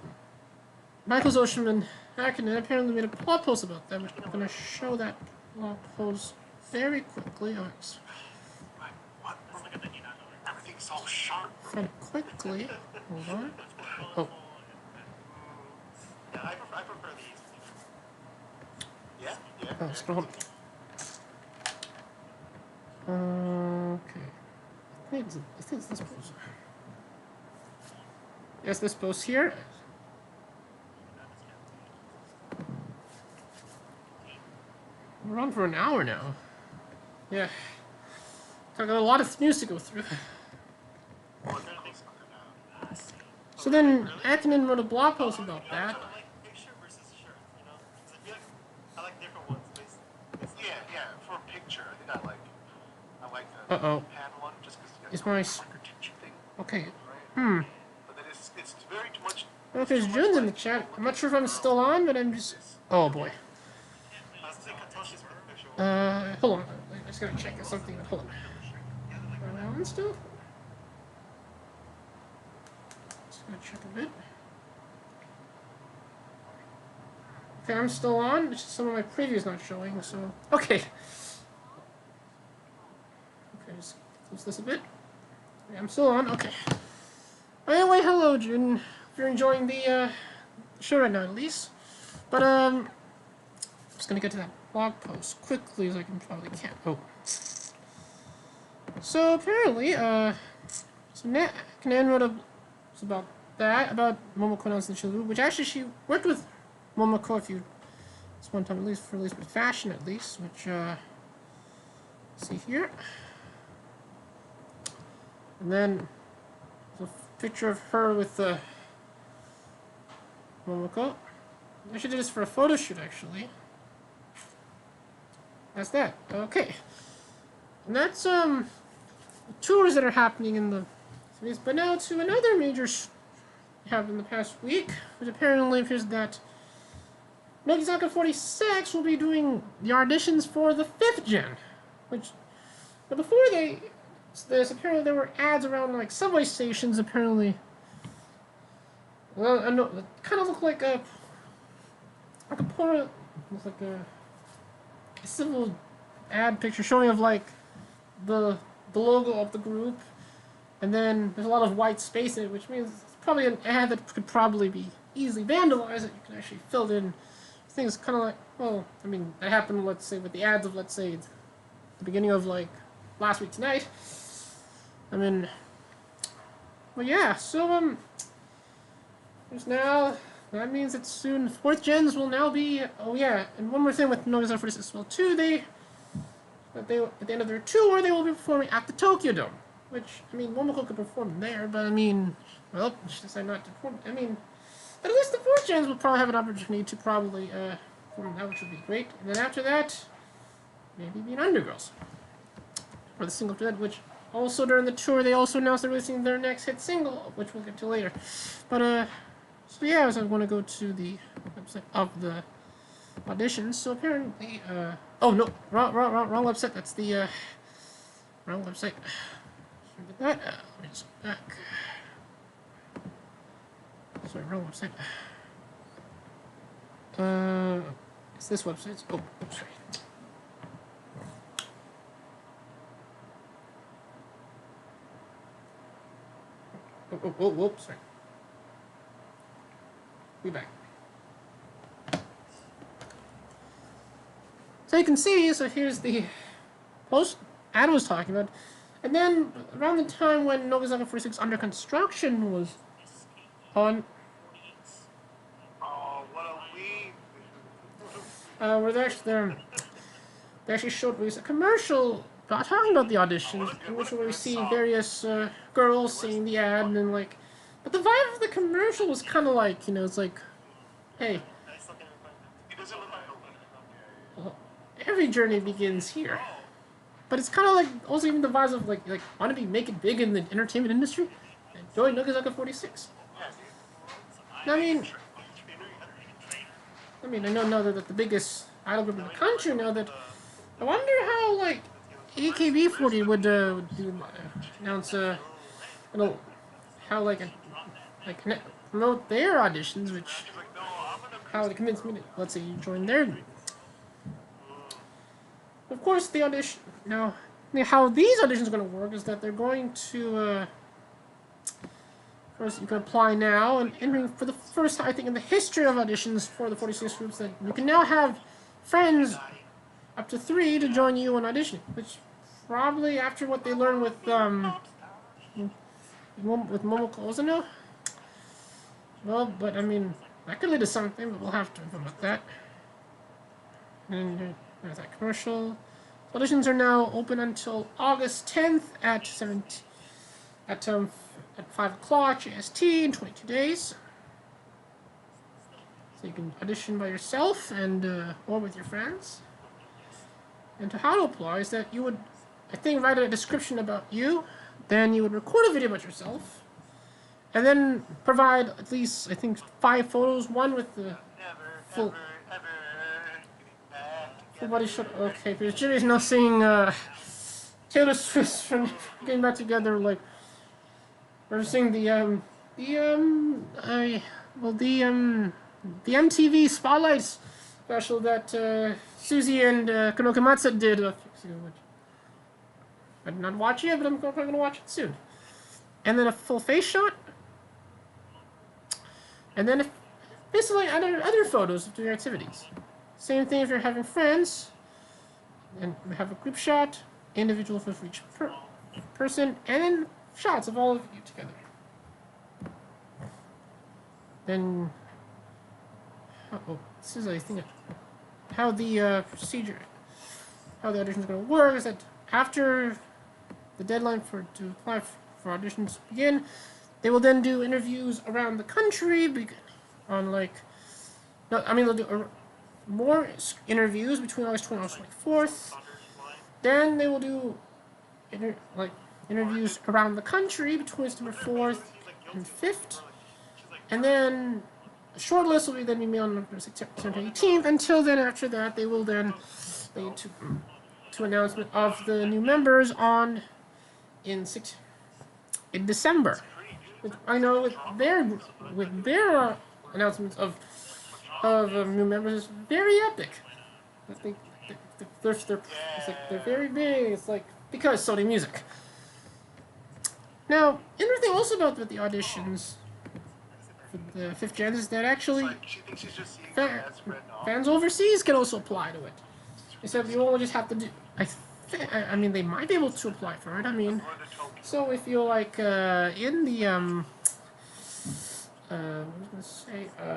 Michael Zoshim and Akinen apparently made a blog post about them, which I'm going to show that blog post very quickly. Oh, Everything's all sharp. very quickly. Hold on. Oh. Yeah, I prefer these. Yeah? Yeah. Oh, scroll. Okay. I think it's this post. Yes, this post here. We're on for an hour now. Yeah. I've got a lot of news to go through. So then, Akinen wrote a blog post about that. I like picture versus shirt, you know? Because I like different ones. Yeah, for a picture, I think I like the Uh-oh. pan one just because Is my... thing. Okay. But then it's very much... I don't know if there's Jun's in the chat. I'm not sure if I'm still on, but I'm just... Oh, boy. Hold on. I just gotta check something. Hold on. Around still? Just gonna check a bit. Okay, I'm still on. It's just some of my previews not showing, so... Okay. Okay, just close this a bit. Yeah, I'm still on. Okay. Anyway, hello, Jun. If you're enjoying the show right now, at least. But, just gonna get to that blog post quickly as I can probably can. Oh. So apparently, so Kanan wrote about that, about Momoko announcing the Shield, which actually she worked with Momoko a few, this one time at least, for at least with fashion at least, which, see here. And then, there's a picture of her with, Momoko. I should do this for a photo shoot, actually. That's that. Okay. And that's, tours that are happening in the cities. But now to another major happened in the past week, which apparently appears that Nogizaka 46 will be doing the auditions for the 5th gen. Which, but before this, apparently there were ads around, like, subway stations, apparently. Well, I know, it kind of looked like a porno, looks like a civil ad picture showing of, like, the logo of the group, and then there's a lot of white space in it, which means it's probably an ad that could probably be easily vandalized, that you can actually fill in things kind of like, well, I mean, that happened, let's say, with the ads of, let's say, the beginning of, like, last week's night. I mean, well, yeah, so, there's now, that means that soon 4th gens will now be, oh yeah, and one more thing with Nogizaka 46 as well, too, at the end of their tour, they will be performing at the Tokyo Dome. Which, I mean, Momoko could perform there, but I mean, well, she decided not to perform. I mean, but at least the 4th gens will probably have an opportunity to probably perform that, which would be great. And then after that, maybe be an Undergirls. Or the single after that, which also during the tour, they also announced they're releasing their next hit single, which we'll get to later. But, so yeah, so I want to go to the website of the auditions. So apparently, oh no, wrong website. That's the wrong website. Sorry about that. Let me just go back. Sorry, wrong website. It's this website. Oh, sorry. Whoops, sorry. Be back. So you can see, so here's the post Adam was talking about. And then, around the time when Nogizaka 46 Under Construction was on, Oh, what a week! where they actually showed a commercial talking about the auditions, in which we see various girls seeing the ad, and then like, but the vibe of the commercial was kind of like, you know, it's like, hey, It doesn't look like well, every journey begins here. But it's kind of like also even the vibes of like want to make it big in the entertainment industry. Enjoy Nogizaka 46. I mean, I know now that the biggest idol group in the country now that. I wonder how like AKB40 would announce how promote their auditions, which how they convince me to let's say you join their. Of course, the audition now. How these auditions are going to work is that they're going to. First, you can apply now, and entering for the first time, I think, in the history of auditions for the 46 groups, that you can now have friends up to 3 to join you on auditioning, which probably after what they learned with Momoko Ozano. Well, but I mean, that could lead to something, but we'll have to implement that. And there's that commercial. Auditions are now open until August 10th at 5 o'clock JST in 22 days. So you can audition by yourself and or with your friends. And to how to apply is that you would, I think, write a description about you, then you would record a video about yourself, and then provide at least, I think, 5 photos, one with the full body shot. Okay, because Jimmy's now seeing Taylor Swift from getting back together, like, we're seeing the MTV Spotlight special that Suzy and Kanoka Matsu did. I did not watch it yet, but I'm probably going to watch it soon. And then a full face shot. And then basically other photos of your activities. same thing if you're having friends, and we have a group shot, individual for each person, and then shots of all of you together. Then, oh, this is I think how the procedure, how the audition is going to work is that after the deadline to apply for auditions begin, they will then do interviews around the country on like, no, I mean they'll do more interviews between August 20th and August 24th. Then they will do interviews around the country between September 4th and 5th. And then a short list will be then emailed on September 18th. Until then, after that, they will then lead to announcement of the new members in December. I know with their announcements of new members is very epic. They're very big. It's like because Sony Music. Now, interesting also about the auditions for the 5th gen is that actually fans overseas can also apply to it. Except you only just have to do. I mean, they might be able to apply for it. I mean, so if you're like in the what was I gonna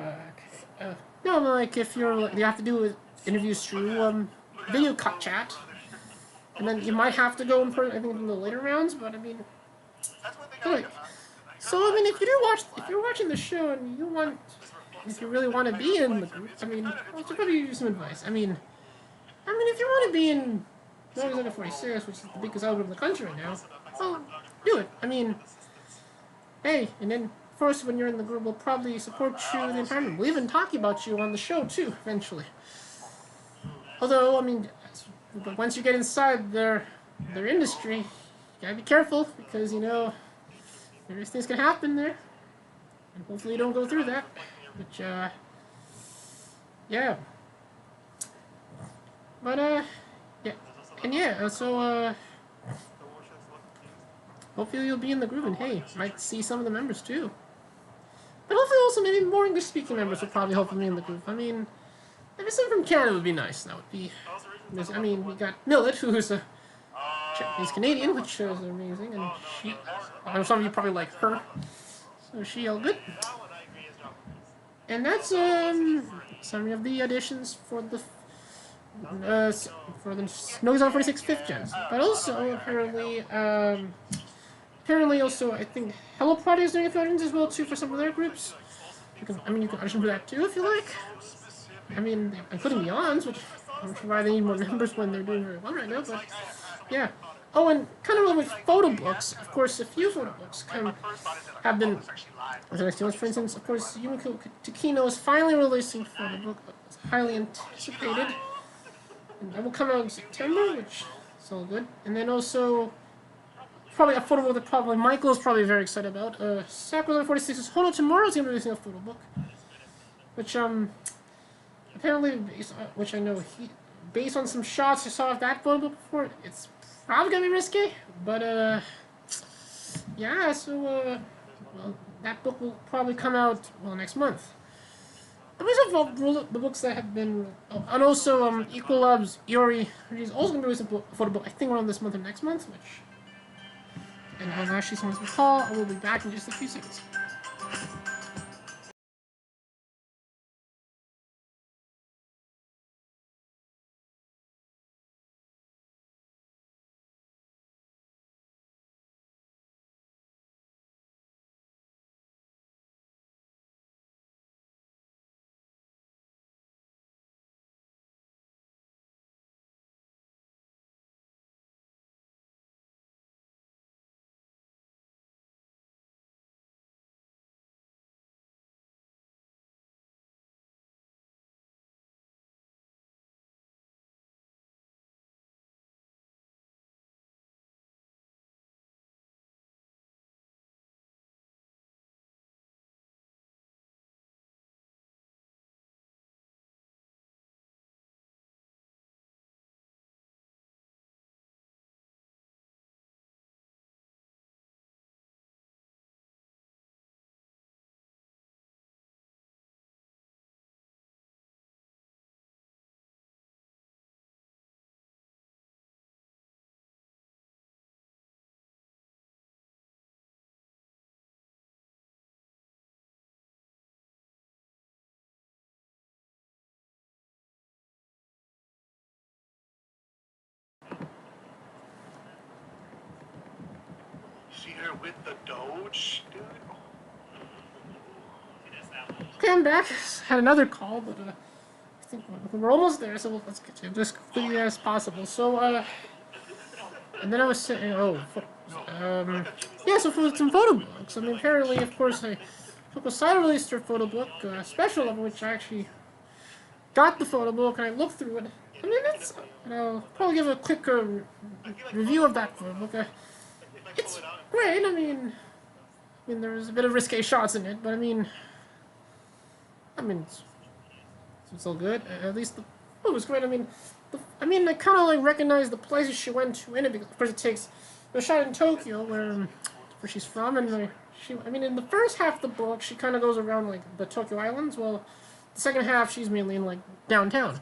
say? No, like if you have to do interviews through video chat, and then you might have to go in person. I think in the later rounds, but I mean, anyway. So I mean, if you're watching the show and if you really want to be in the group, I mean, I should probably give you some advice. I mean, if you want to be in Noise 46, which is the biggest album in the country right now, well, do it. I mean, hey, and then first when you're in the group, we'll probably support you the entire time. We'll even talk about you on the show too, eventually. Although, I mean, but once you get inside their industry, you gotta be careful because various things can happen there, and hopefully you don't go through that. Which, yeah. But yeah, and yeah. So hopefully you'll be in the group, and hey, might see some of the members too. But hopefully also maybe more English-speaking members will probably hopefully be in the group. I mean, maybe someone from Canada would be nice. That would be. I mean, we got Millet, who's he's Canadian, which is amazing, and some of you probably like her, so she all good. And that's summary of the auditions for the Noise 46 5th gens. But also apparently also I think Hello Project is doing auditions as well too for some of their groups. You can audition for that too if you like. I mean, including Beyond's, which I'm sure why they need more members when they're doing very well right now, but yeah. Oh, and kind of with photo books, of course, a few photo books have been, for instance, of course, Yumiko Takino is finally releasing a photo book, it's highly anticipated, and that will come out in September, which is all good. And then also, probably a photo book that probably Michael is probably very excited about. Sakura 46's Hono Tomorrow is going to be releasing a photo book, which apparently, which I know based on some shots I saw of that photo book before, it's probably gonna be risky, but yeah. So well, that book will probably come out next month. And these are the books that have been, and also Equalab's Iori is also gonna be releasing a photo book. I think around this month or next month, which. And as Ashley someone's recall, I will be back in just a few seconds. theater with the Doge, dude. Okay, I'm back. Had another call, but I think we're almost there, so let's get to it as quickly as possible. So, and then I was saying, yeah, so for some photo books. I mean, apparently, of course, Side released her photo book, special of which I actually got the photo book and I looked through it. I mean, it's, I'll probably give a quick review of that photo book. It's great. I mean, there's a bit of risque shots in it, but I mean, it's all good. At least the photo was great. I mean, I kind of like recognize the places she went to in it because, of course, it was shot in Tokyo, where she's from, and in the first half of the book, she kind of goes around like the Tokyo Islands. Well, the second half, she's mainly in like downtown.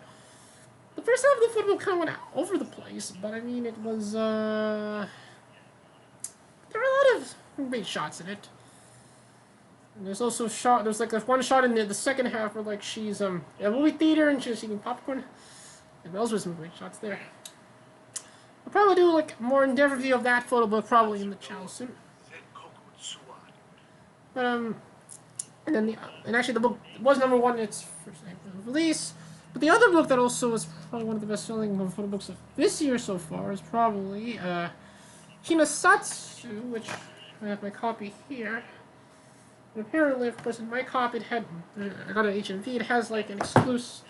The first half of the photo book kind of went all over the place, but I mean, it was there were a lot of great shots in it. And there's also there's like one shot in the second half where like she's in a movie theater and she's eating popcorn. And those were some great shots there. I'll probably do like more in-depth review of that photo book probably in the channel soon. But and actually the book was #1 in its first release. But the other book that also was probably one of the best-selling photo books of this year so far is probably Hinasatsu, which I have my copy here. And apparently, of course, in my copy, I got it at HMV. It has like an exclusive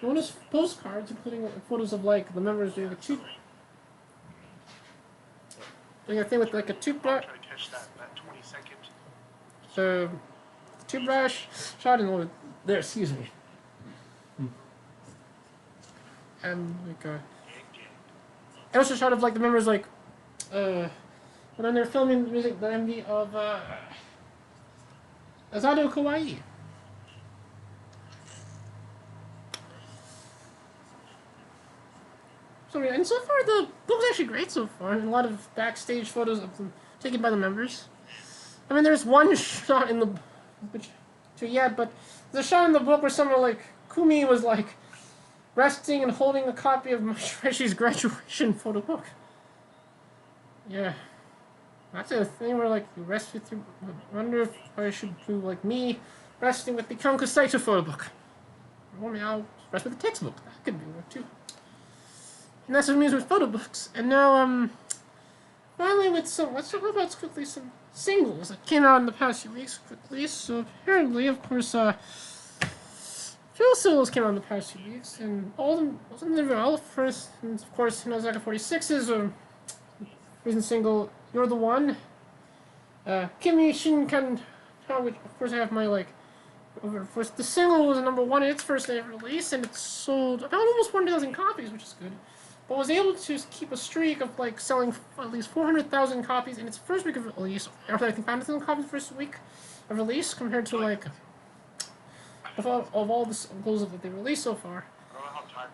bonus postcards, including photos of like the members doing a thing with like a toothbrush. So, toothbrush shot in over there. Excuse me. And like I also shot of like the members like when they're filming the music, the MV of Azado Kawaii. So yeah, and so far the book's actually great so far. And a lot of backstage photos of them taken by the members. I mean, there's one shot in the but there's a shot in the book where someone like Kumi was like resting and holding a copy of Mashi's graduation photo book. Yeah. That's a thing where, like, you rest with your... I wonder if I should do, like, me resting with the Kanku Saito photo book. Or maybe I'll rest with the textbook. That could be work, too. And that's what it means with photo books. And now, finally with some... Let's talk about quickly some singles that came out in the past few weeks, quickly. So, apparently, of course, few singles came out in the past few weeks, and all of them wasn't very well. First, and of course, Hinozaka 46's recent single, You're the One. Kimi Shinkan, which of course I have my like. First, the single was #1 in its first day of release, and it sold about almost 1,000 copies, which is good. But was able to keep a streak of like selling at least 400,000 copies in its first week of release. After I think 500,000 copies first week of release, compared to like of all the singles that they released so far.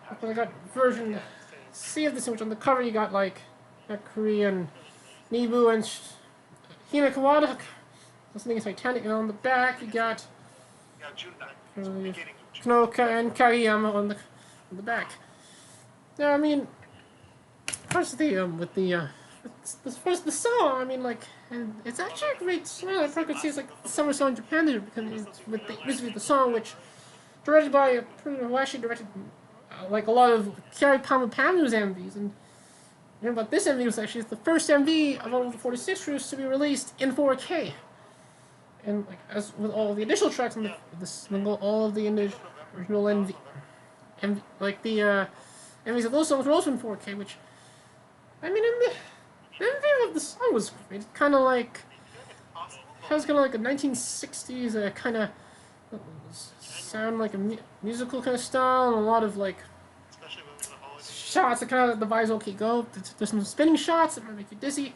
Because I got version C of this, which on the cover you got like that Korean Nibu and Hina Kawada. Listening is Titanic, and on the back you got Kanoka and Kageyama on the back. Now, I mean, first the song, I mean, like, and it's actually a great song. I probably could say it's like the summer song in Japan there, because it's with the song, which directed by a person who actually directed like a lot of Kyari Pamu's MVs, and you know, but this MV was actually the first MV of all the 46 crews to be released in 4K. And like as with all the additional tracks on the single, all of the original MV, like the MVs of those songs were also in 4K, which I mean, the MV of the song was great. It kind of like has kind of like a 1960s kind of sound, like a musical kind of style, and a lot of like shots that kind of let the vibes okay go. There's some spinning shots that might make you dizzy.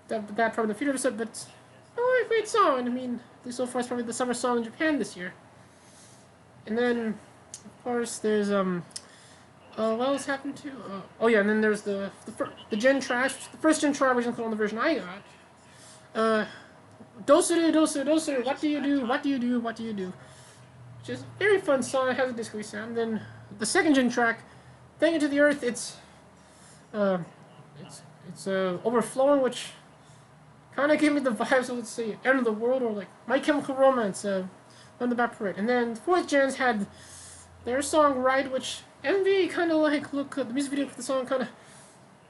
That probably in the future episode, but oh, a great song. I mean, at least so far it's probably the summer song in Japan this year. And then, of course, there's what else happened to? Oh yeah, and then there's the Gen Trash, the first Gen Trash version on the version I got. Dosuru, Dosuru, Dosuru, what do you do? What do you do? What do you do? Which is a very fun song. It has a disco sound. Then the second Gen track, Thank You to the Earth. It's overflowing, which kind of gave me the vibes of, let's say, End of the World or like My Chemical Romance on the back parade. And then 4th Gens had their song Ride, which MV kind of like, look, the music video for the song kind of,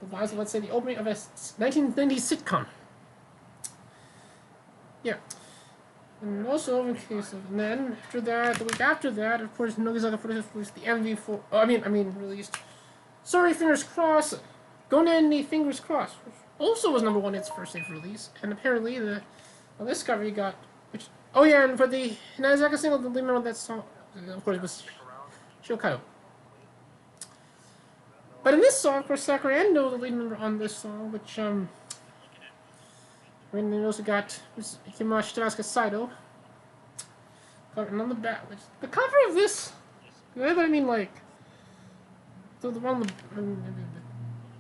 the vibes of, let's say, the opening of a 1990s sitcom. Yeah. And also, in case of, and then after that, the week after that, of course, Nogizaga released the MV4, released Sorry Fingers Crossed, Gonenni Fingers Crossed, which also was #1 its first day of release, and apparently this cover got, which, oh yeah, and for the Hinazaka single, the lead member of that song, of course, was Shokayo. But in this song, of course, Sakura Endo, the lead member on this song, which, and then we also got Himashi Tanaska Saito. And on the back, which, the cover of this, I mean, like, the one on the,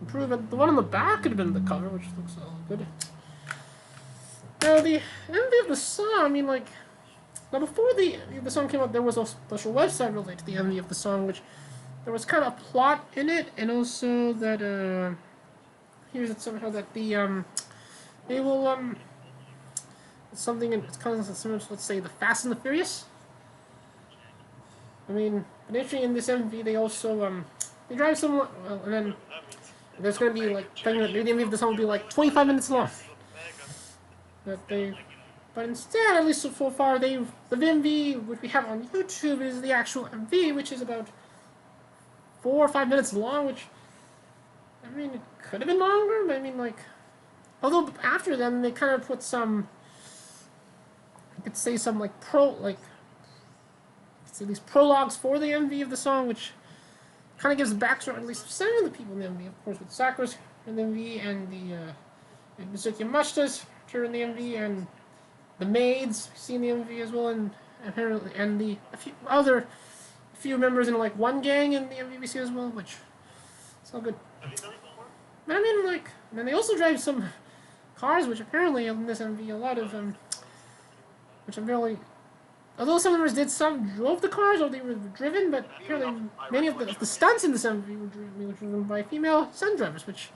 improvement, the one on the back could have been the cover, which looks good. Now, the MV of the song, I mean, like, now before the song came out, there was a special website related to the MV of the song, which there was kind of a plot in it, and also that, here's it somehow that the, they will, something, it's kind of similar to, let's say, the Fast and the Furious. I mean, initially in this MV, they also, they drive someone, and then there's going to be, like, maybe the MV of the song will be, like, 25 minutes long. But instead, at least so far, the MV, which we have on YouTube, is the actual MV, which is about 4 or 5 minutes long, which, I mean, it could have been longer, but I mean, like, although after them, they kind of put some, I could say some, like, at least prologues for the MV of the song, which kind of gives the backstory, at least some of the people in the MV, of course, with Sakura's in the MV, and the Mizuki Mashita's here in the MV, and the maids see in the MV as well, and apparently, and a few members in, like, one gang in the MV we see as well, which is all good. But I mean, like, and then they also drive some cars, which apparently in this MV, a lot of which apparently, although some members drove the cars, or they were driven, but apparently many of the stunts in this MV were driven by female stunt drivers, which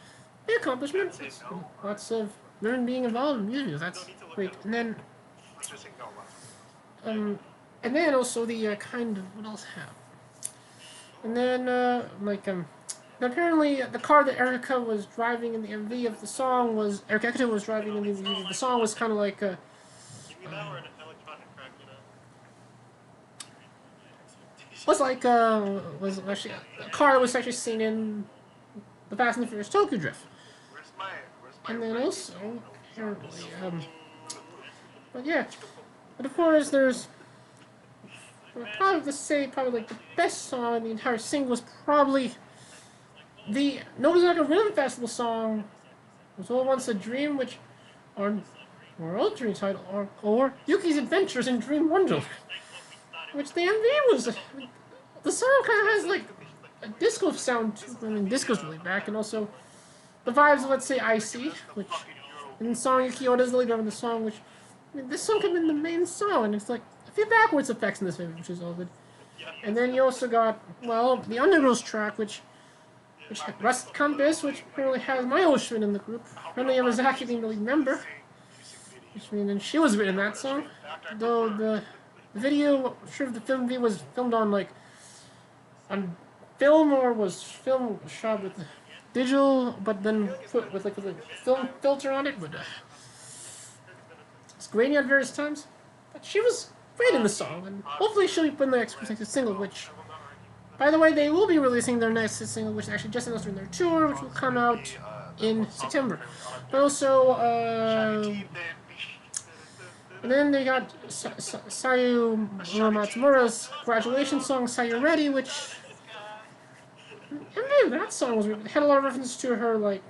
the accomplishment. Lots of women being involved in music videos. That's great. And then, and then also the kind of, what else have? And then apparently the car that Erika was driving in the MV of the song was Erika was driving in the MV of the song was kind of like was actually a car that was actually seen in the Fast and the Furious Tokyo Drift. And then also apparently but yeah, but of course there's probably like the best song in the entire single was probably the Nobunaga Rhythm Festival song was All Once a Dream, which or alternate title or Yuki's Adventures in Dream Wonderland, which the MV was the song kind of has like a disco sound too. I mean, disco's really back, and also the vibes of, let's say, Icy, which in the song Yuki Oda's the leader of the song, which I mean, this song could have been the main song, and it's like a few backwards effects in this movie, which is all good. And then you also got, well, the Undergirls track, which had Rust Compass, which apparently has my Oshrin in the group. Rena Yamazaki being the lead member, which means and she was in that song. Though the video, I'm sure the film V was filmed on on film or was shot with digital, but then put with a film filter on it. But it's grainy at various times. But she was great in the song, and hopefully she'll be put in the next single, which, by the way, they will be releasing their next single, which actually just announced during their tour, which will come out in September. But also, and then they got Sayu Matsumura's graduation song, Sayu Ready, which, I mean, that song had a lot of references to her, like,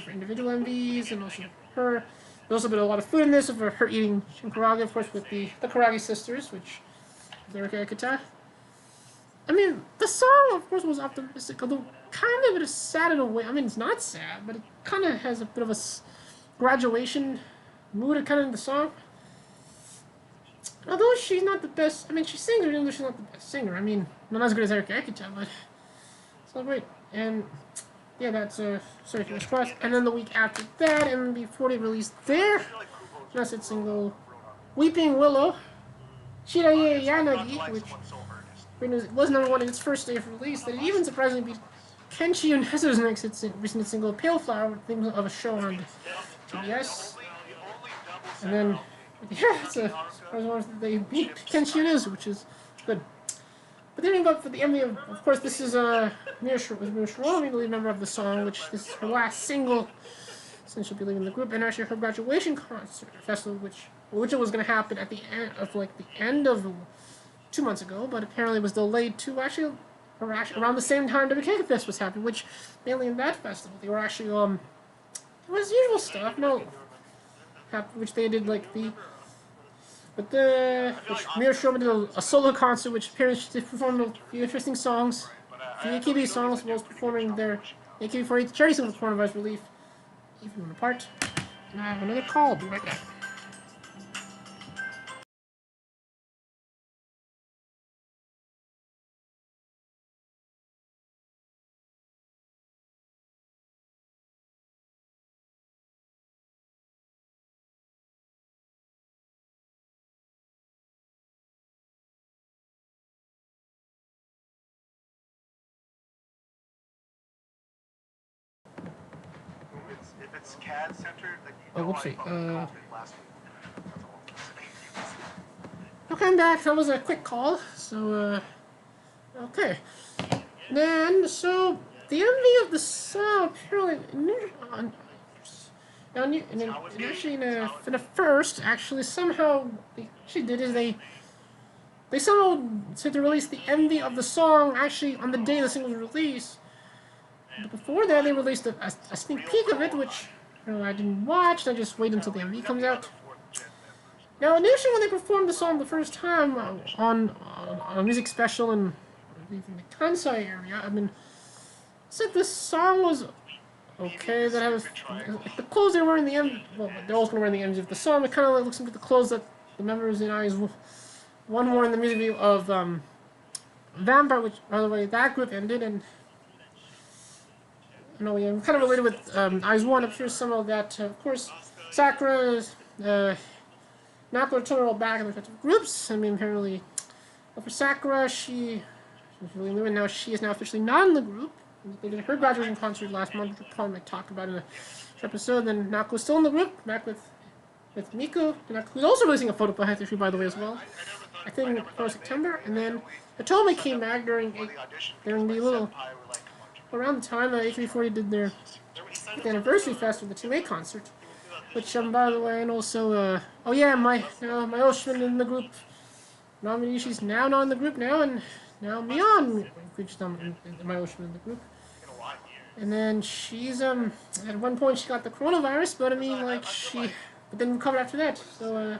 her individual MVs, and also her. There's also been a lot of food in this, of her eating shinkarage, of course, with the Karagi sisters, which is Erika Ekita. I mean, the song, of course, was optimistic, although kind of it is sad in a way. I mean, it's not sad, but it kind of has a bit of a graduation mood kind of in the song. Although she's not the best, I mean, she sings in English, she's not the best singer. I mean, not as good as Erika Ekita, but it's all great. And yeah, that's sorry for this cross. And then the week after that, MB40 released their message single, "Weeping Willow," Shiraye Yanagi, which was number one in its first day of release. That it even surprisingly beat Kenshi Yonezu's next recent single, "Pale Flower," theme of a show on TBS. And then, yeah, it's a surprise one that they beat Kenshi Yonezu, which is good. But then for the MV, of course, this is Mira Shirome, the lead member of the song, which this is her last single since she'll be leaving the group, and actually her graduation concert festival, which it was going to happen at the end of 2 months ago, but apparently was delayed to actually around the same time WK Fest was happening, which mainly in that festival they were actually it was usual stuff, which they did like which Mira Shirome did a solo concert, which apparently they performed a few interesting songs, a few AKB songs, as well as performing their AKB48 Jerrison with Coronavirus Relief, even apart. And I have another call. I'll be right back. If it's CAD centered, like Oh, whoopsie. last week. Okay, I'm back. That was a quick call. So, okay. Then, so, the MV of the song apparently, actually, for the first, actually, somehow, they actually did is they somehow said to release the MV of the song actually on the day the single was released. But before that, they released a sneak peek of it, which I didn't watch. I just waited until the MV comes out. Now, initially, when they performed the song the first time on a music special in the Kansai area, I mean, said this song was okay. That I was the clothes they were in the end. Well, they're also going to wear in the end of the song. It kind of looks like the clothes that the members in Eyes one more in the music video of Vampire, which by the way that group ended, and yeah, kind of related with Eyes One. I'm sure some of that. Of course, Sakura, Naoko and Total back in their respective groups. I mean, apparently, for Sakura, she's really new, and now she is now officially not in the group. They did her graduation concert last month, which we'll probably talk about in a future episode. Then Naoko's still in the group, back with Miku, who's also releasing a photo issue, by the way, as well. I think for September, and then Hitomi came back during the little around the time that AKB40 did their anniversary fest with the 2A concert, which by the way, and also oh yeah, my Oshman in the group, Namini, she's now not in the group now, and now Mion reached my Oshman in the group, and then she's at one point she got the coronavirus, but I mean like but then recovered after that, so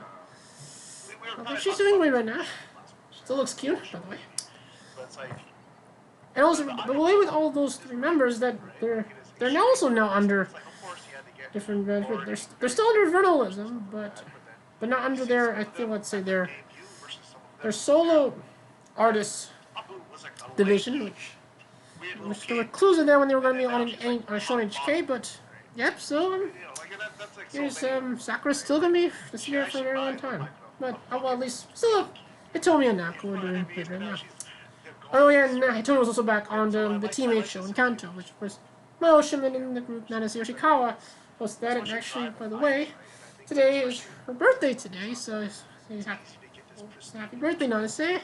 I think she's doing great right now. Still looks cute, by the way. And also, the way with all those three members that they're now also under different they're still under journalism, but not under their, I think, let's say their solo artist division, which there were clues in there when they were going to be on a show on HK, but yep. So here's Sakura's still going to be this year for a very long time, but well, at least still Hitomi and Naoko are doing great right now. Oh yeah, and Hitomi was also back on the teammate show in Kanto, which of course Mao Shimen in the group Nanase Yoshikawa hosted that. And actually, by the way, today is her birthday today, so happy birthday, Nanase.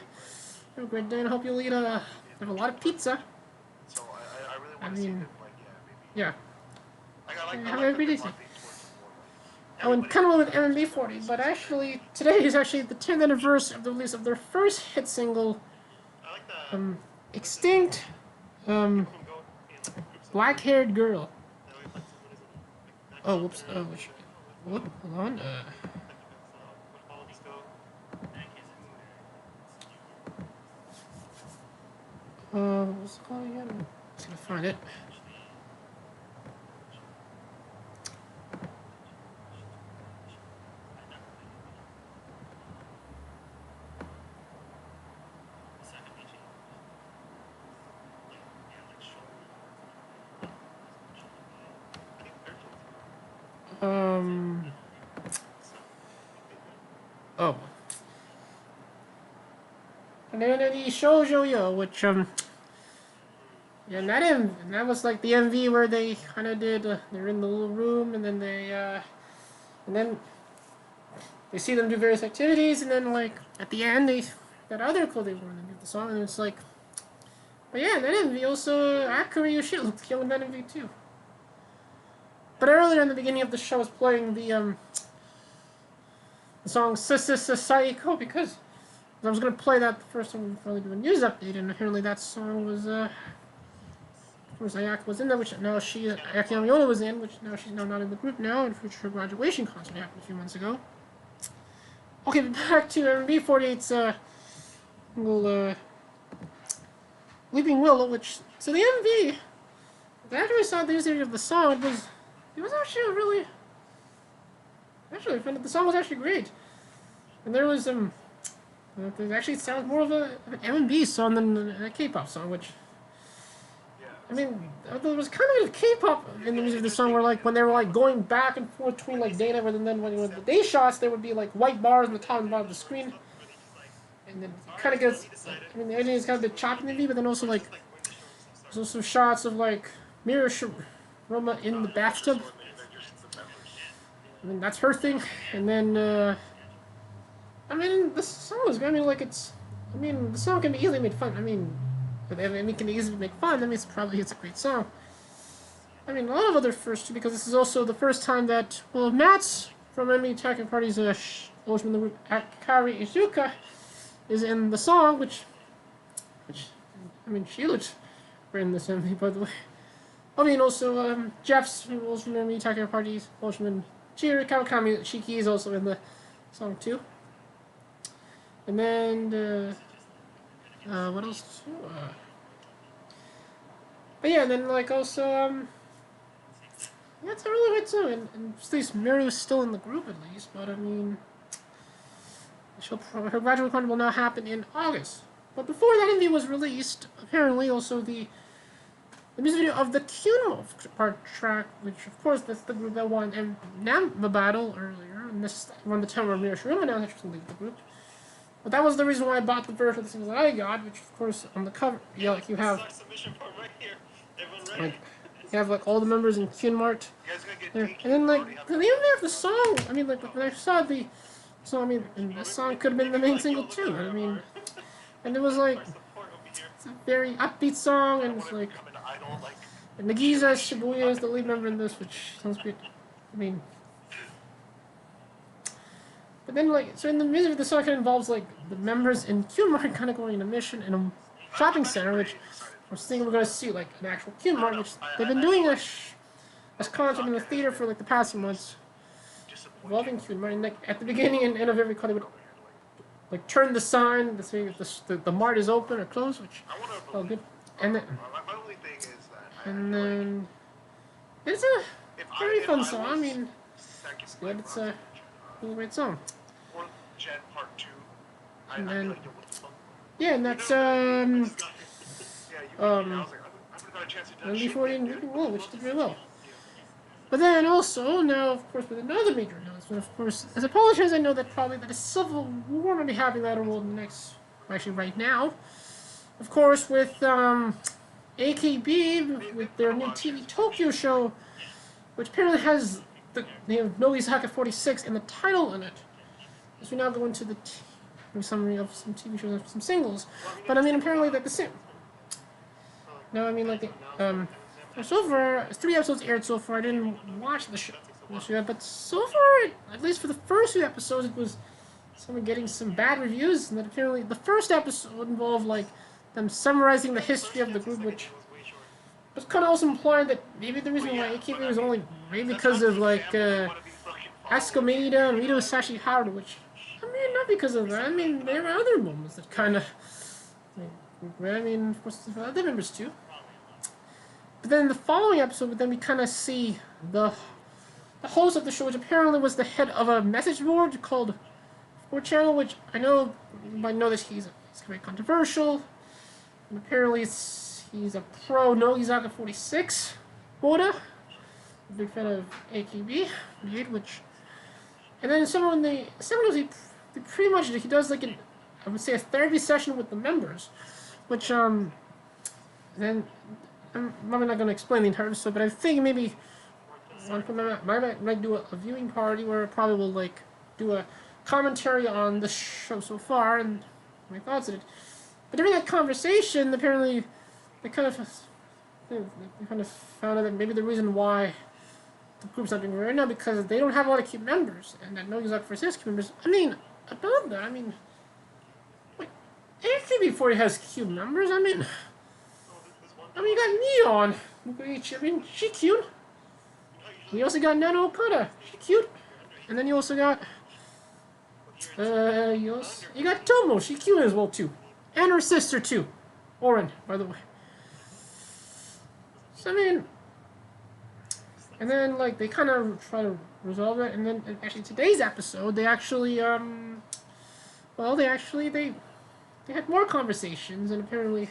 Have a great day, and I hope you'll have a lot of pizza. I mean, yeah. Have a great day. Oh, and kind of with MMB40, but actually today is actually the 10th anniversary of the release of their first hit single, Extinct, Black-Haired Girl. Oh, whoops. Oh, hold on. What was it called again? I'm just gonna find it. Oh. And then the Shoujo Yo, which, yeah, and that was like the MV where they kind of did, they're in the little room, and then and then they see them do various activities, and then, like, at the end, they, that other clothing wore, and they did the song, and it's like, but yeah, that MV also, Akari Yoshida looked young in that MV too. But earlier in the beginning of the show, I was playing the song Saiko because I was going to play that the first time we probably do a news update, and apparently that song was, of course, Ayaka was in there, which now Ayaka Yamamoto was in, which now she's not in the group now, and which her graduation concert happened a few months ago. Okay, but back to MB48's, Weeping Willow, which, so the MV, after I saw the music of the song, it was actually I found that the song was actually great. And there was, it actually sounds more of an M&B song than a K-pop song, which, I mean, there was kind of a K-pop in the music of the song where, like, when they were, like, going back and forth between, like, day and night, and then when the day shots, there would be, like, white bars on the top and bottom of the screen. And then it kind of gets, I mean, the editing is kind of a bit choppy in the but then also, like, there's also shots of, like, Roma in the bathtub. I mean, that's her thing. And then, I mean, the song is good. I mean, like, the song can be easily made fun. I mean, it can easily make fun. I mean, it's a great song. I mean, a lot of other firsts, too, because this is also the first time that, well, Mats from Enemy Attacking Party's Ocean in the group, Akari Izuka, is in the song, which, I mean, she looks great in this MV, by the way. I mean, also, Jeff's rules from Enemy Attacking Party's Ocean Chiri Kawakami Shiki is also in the song, too. And then, what else? But yeah, and then, like, also, yeah, it's a really good song, and at least Miru is still in the group, at least, but, I mean, her graduate concert will now happen in August. But before that MV was released, apparently, also the music video of the Kyuno part track, which, of course, that's the group that won the battle earlier, and this around the time where Mira Shiruma now has to leave the group. But that was the reason why I bought the version of the singles that I got, which, of course, on the cover, yeah, like, you have, like, you have, like, all the members in Kyun Mart there. And then, like, the MV of the song, I mean, like, when I saw the song, I mean, and the song could have been the main single, too. I mean, and it was, like, it's a very upbeat song, and it's, like, and Nagisa Shibuya is the lead member in this, which sounds great. I mean, but then, like, so in the music of the song, it involves, like, the members in Kyun Mart kind of going on a mission in a shopping center, which we're thinking we're going to see, like, an actual Kyun Mart, which they've been doing as content in the theater for, like, the past few months, involving Kyun Mart. And, like, at the beginning and end of every cut, they would, like, turn the sign to say if the mart is open or closed, which, oh, good. And then it's a very fun song. I mean, it's good. It's a really great song. And then, yeah, and that's MB40 which did very well. But then also, now, of course, with another major announcement, of course, as a Polish, I know that probably that a civil war might be happening that world next, actually right now. Of course, with AKB, with their new TV Tokyo show, which apparently has the name of Nogizaka 46 in the title in it. As we now go into the summary of some TV shows and some singles. But I mean, apparently, like the same. No, I mean, like the, so far, 3 episodes aired so far. I didn't watch the show yet, but so far, at least for the first 2 episodes, it was someone getting some bad reviews, and that apparently the first episode involved, like, them summarizing the history of the group, which was kind of also implying that maybe the reason why AKB was only maybe because of, like, Asuka Maeda and Rito Sashihara, which, I mean, not because of that. I mean, there were other moments that kind of, I mean, of course, other members too. But then in the following episode, then we kind of see the host of the show, which apparently was the head of a message board called 4Channel, which I know you might know that he's very controversial. And apparently he's a pro Nogizaka 46 Boda. big fan of AKB, which, and then sometimes they pretty much he does like I would say a therapy session with the members, which then I'm probably not going to explain the entire episode, but I think maybe might do a viewing party where I probably will like do a commentary on the show so far and my thoughts on it. But during that conversation, apparently they kind of found out that maybe the reason why the group's not doing right now because they don't have a lot of key members, and that no exact first key members. I mean, about that, wait, AKB48 has key members. I mean, you got Neon. I mean, she cute. You also got Nana Okada. She cute. And then you also got you got Tomo. She cute as well too, and her sister too, Oren, by the way. So I mean, and then like they kind of try to resolve it, and then actually today's episode they actually they had more conversations, and apparently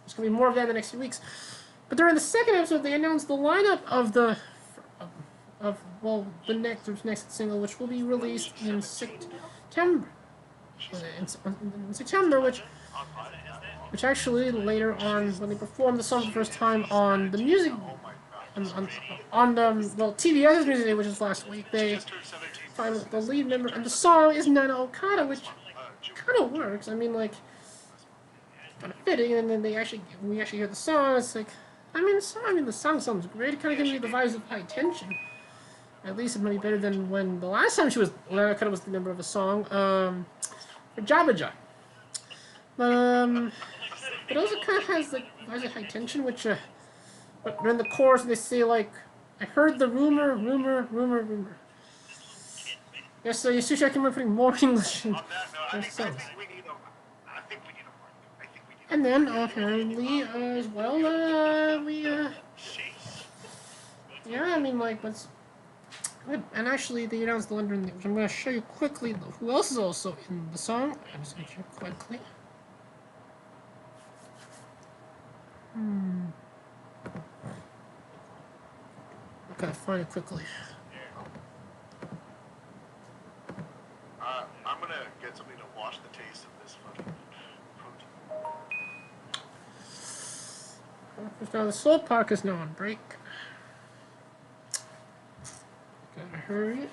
there's gonna be more of that in the next few weeks. But during the second episode, they announced the lineup of the next single, which will be released in September. In September, which actually later on, when they performed the song for the first time on the music, on TBS's Music Day, which was last week, they find the lead member, and the song is Nana Okada, which kind of works. I mean, like, kind of fitting, and then when we actually hear the song, it's like, the song sounds great. It kind of gives me the vibes of High Tension. At least it might be better than when the last time Nana Okada was the member of a song, for Jabaja. But it also kind of has like vibes of High Tension, which but during the chorus they say like, I heard the rumor. Yes, so Yasushi Akimura putting more English in their songs. And then apparently as well and actually they announced the London, which I'm going to show you quickly who else is also in the song. I'm just going to show you quickly. I gotta find it quickly. I'm gonna get something to wash the taste of this fucking protein. Now the Soul Park is now on break. Gotta hurry.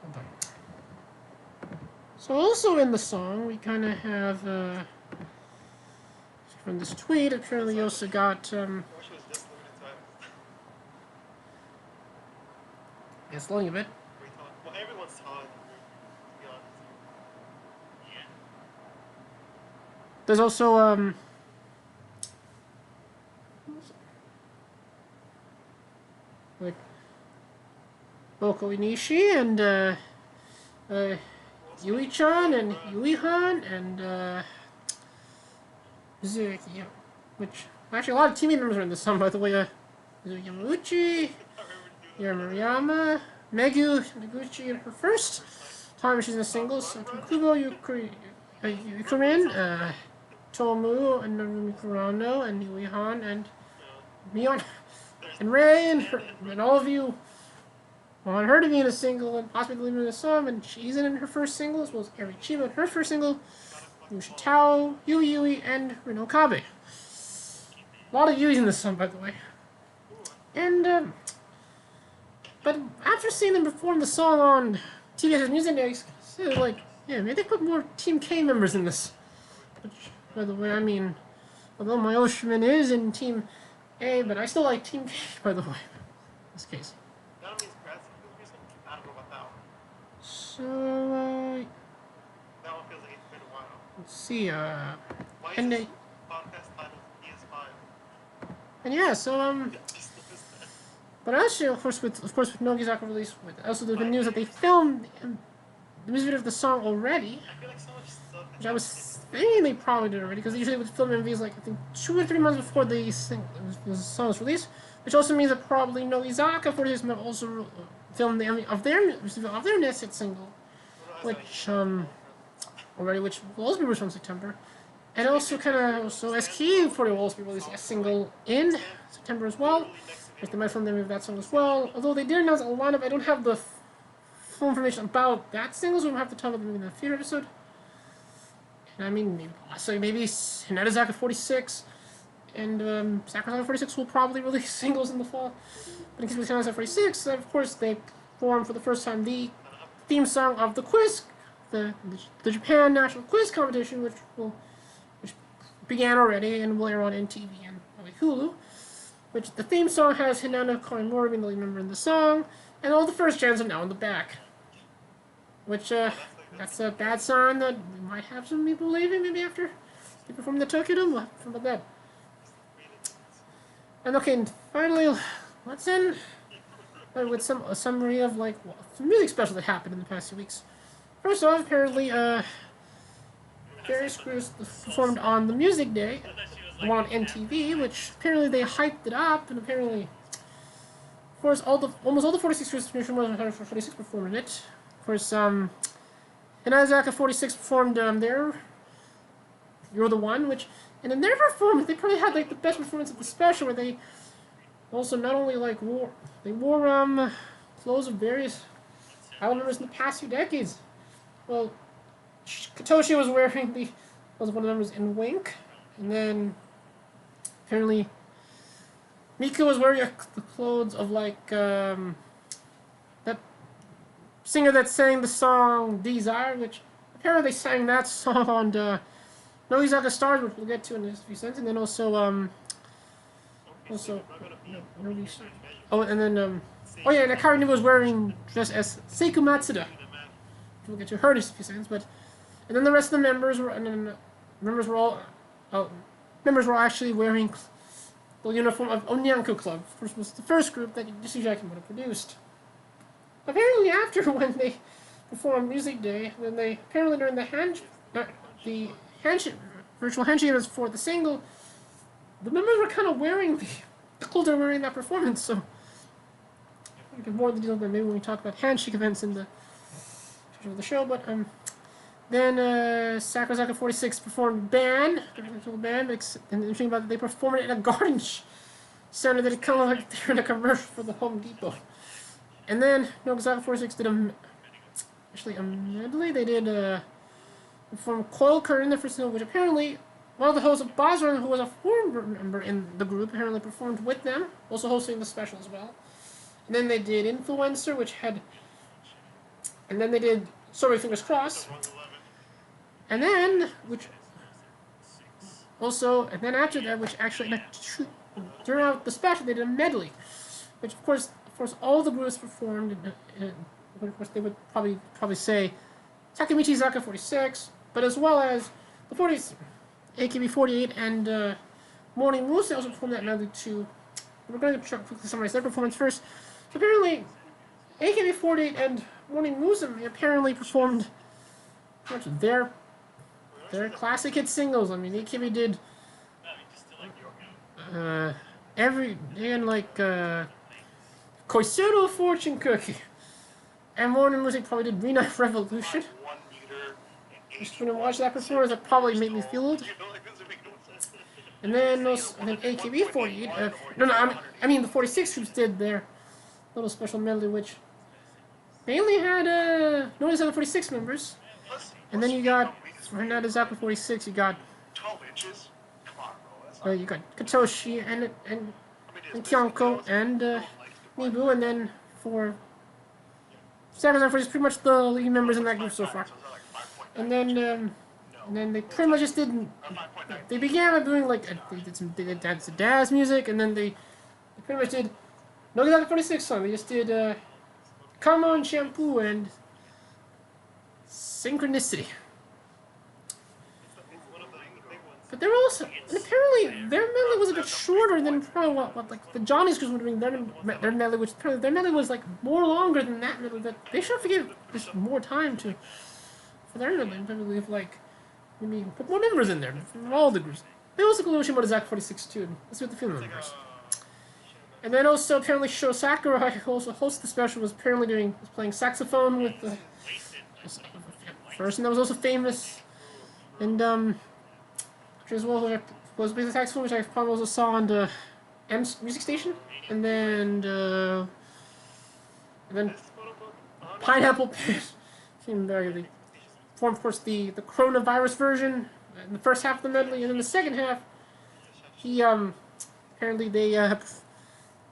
Hold on. So also in the song we kind of have from this tweet. Apparently, you also got it's loading a bit. Well, everyone's talking, to be honest. Yeah. There's also like Boko Inishi and Yui-chan and Yui-han and Mizuki, yeah. Which actually a lot of team members are in this song, by the way. Mizuki Yamauchi, Mariyama, Megu Noguchi in her first time she's in the singles. Kubo Yukurin, Tomu and Narumi Kurano and Yui-han and Mion and Rei and all of you want her to be in a single and possibly leaving in a song, and she's in her first single, as well as Eri Chiba in her first single, Yushitao, Yui, and Rino Kabe. A lot of Yuis in this song, by the way. And, but after seeing them perform the song on TBS's Music Day, I like, yeah, maybe they put more Team K members in this. Which, by the way, although my Oshman is in Team A, but I still like Team K, by the way, in this case. That means Brad's reason. I don't know about that one. So, That one feels like it's been a while. let's see, Why and is this podcast titled PS5? and yeah, so, but actually, of course, with Nogizaka release, also there's been news that they filmed the music video of the song already, I feel like so much stuff. which I was thinking they probably did already, because they usually would film MVs like, I think, 2 or 3 months before the song was released, which also means that probably Nogizaka 46 might also film the MV of their next hit single, which, already, which will also be released in September. And also kind of, so SKE40 will also be releasing a single in September as well. If they might film them with that song as well. Although they did announce a lineup, I don't have the full information about that single, so we'll have to talk about them in the future episode. And I mean, maybe Hinata 46 and Sakura 46 will probably release singles in the fall. But in case of Hinata 46, of course, they performed for the first time the theme song of the quiz, the Japan National Quiz Competition, which began already and will air on NTV and probably Hulu. Which the theme song has Hinata Korimura being the lead member in the song, and all the first gens are now in the back. Which, that's a bad sign that we might have some people leaving maybe after they perform the Tokyo Dome. We'll have to talk about that. And okay, and finally, let's end with a summary of like some music special that happened in the past few weeks. First off, apparently, various groups performed on the Music Day, the one on NTV, which apparently they hyped it up, and apparently, of course, almost all the 46 groups from 46 performed in it. Of course, Hinata 46 performed their "You're the One," and in their performance, they probably had like the best performance of the special, where they also not only like wore clothes of various idol members in the past few decades. Well, Katoshi was wearing was one of the members in Wink, and then apparently Miku was wearing the clothes of like that singer that sang the song Desire, which apparently they sang that song on Nogizaka Stars, which we'll get to in a few seconds, and then also and then Akari Nibu was wearing dressed as Seiku Matsuda. We'll get to her in a few seconds, and then the rest of the members were actually wearing the uniform of Onyanko Club, which was the first group that Yusuke Akimoto produced. Apparently, after when they performed Music Day, then they apparently during the virtual handshake events for the single, the members were kind of wearing the clothes they were wearing in that performance. So we can more detail that maybe when we talk about handshake events in the show. But then Sakura 46 performed band, and the interesting about it, they performed it in a garden center that it kind of like they're in a commercial for the Home Depot. And then Nogizaka 46 did a medley. They did perform Coil Curtain, the first single, which apparently one of the hosts of Bosran, who was a former member in the group, apparently performed with them, also hosting the special as well. And then they did Influencer, and then they did Sorry Fingers Crossed. And then after that, which actually, throughout the special, they did a medley, which of course all the groups performed, and of course they would probably say Takemichi Zaka 46, but as well as the 40s, AKB48 and Morning Musume also performed that medley too. We're going to quickly summarize their performance first. So apparently, AKB48 and Morning Musume apparently performed their classic hit singles. I mean, AKB did Koisuro Fortune Cookie, and Morning Musume probably did Green Knife Revolution. Just when I watch that performance, that probably made me feel old. And then AKB48, I mean the 46 groups did their little special medley, which mainly had Notice Other 46 members. And then you got, for Hinata 46, you got Katoshi and Kyonko and Mibu, and then for Sakura 46, pretty much the lead members in that group so far. And then they pretty much just did. They began by doing like they did dance to dance music, and then they pretty much did Nogizaka 46 song. They just did Come On Shampoo and Synchronicity. But they're also, and apparently their medley was a bit shorter than probably what like the Johnny's groups were doing their medley, which apparently their medley was like more longer than that medley. That they should have given just more time for their medley. I believe like maybe put more members in there from all the groups. They also included Shimoda 46 too. Let's see what the female members. And then also apparently Sho Sakurai, who also hosts the special, was playing saxophone with the person that was also famous. And which as well was basic saxophone, which I probably also saw on the M's music station, and then Pineapple came very performed, of course, the coronavirus version in the first half of the medley, and in the second half, he apparently they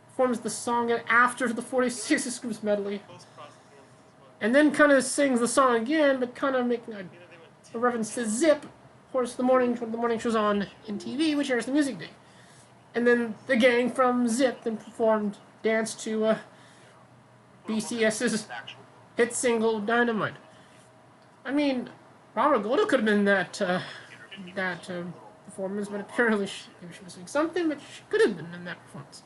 performs the song after the 46 groups medley, and then kind of sings the song again, but kind of making a reference to Zip, of course, the morning shows on in TV, which airs the music day, and then the gang from Zip then performed "Dance" to BCS's hit single "Dynamite." I mean, Robert Goldie could have been that performance, but apparently she was doing something, but she could have been in that performance.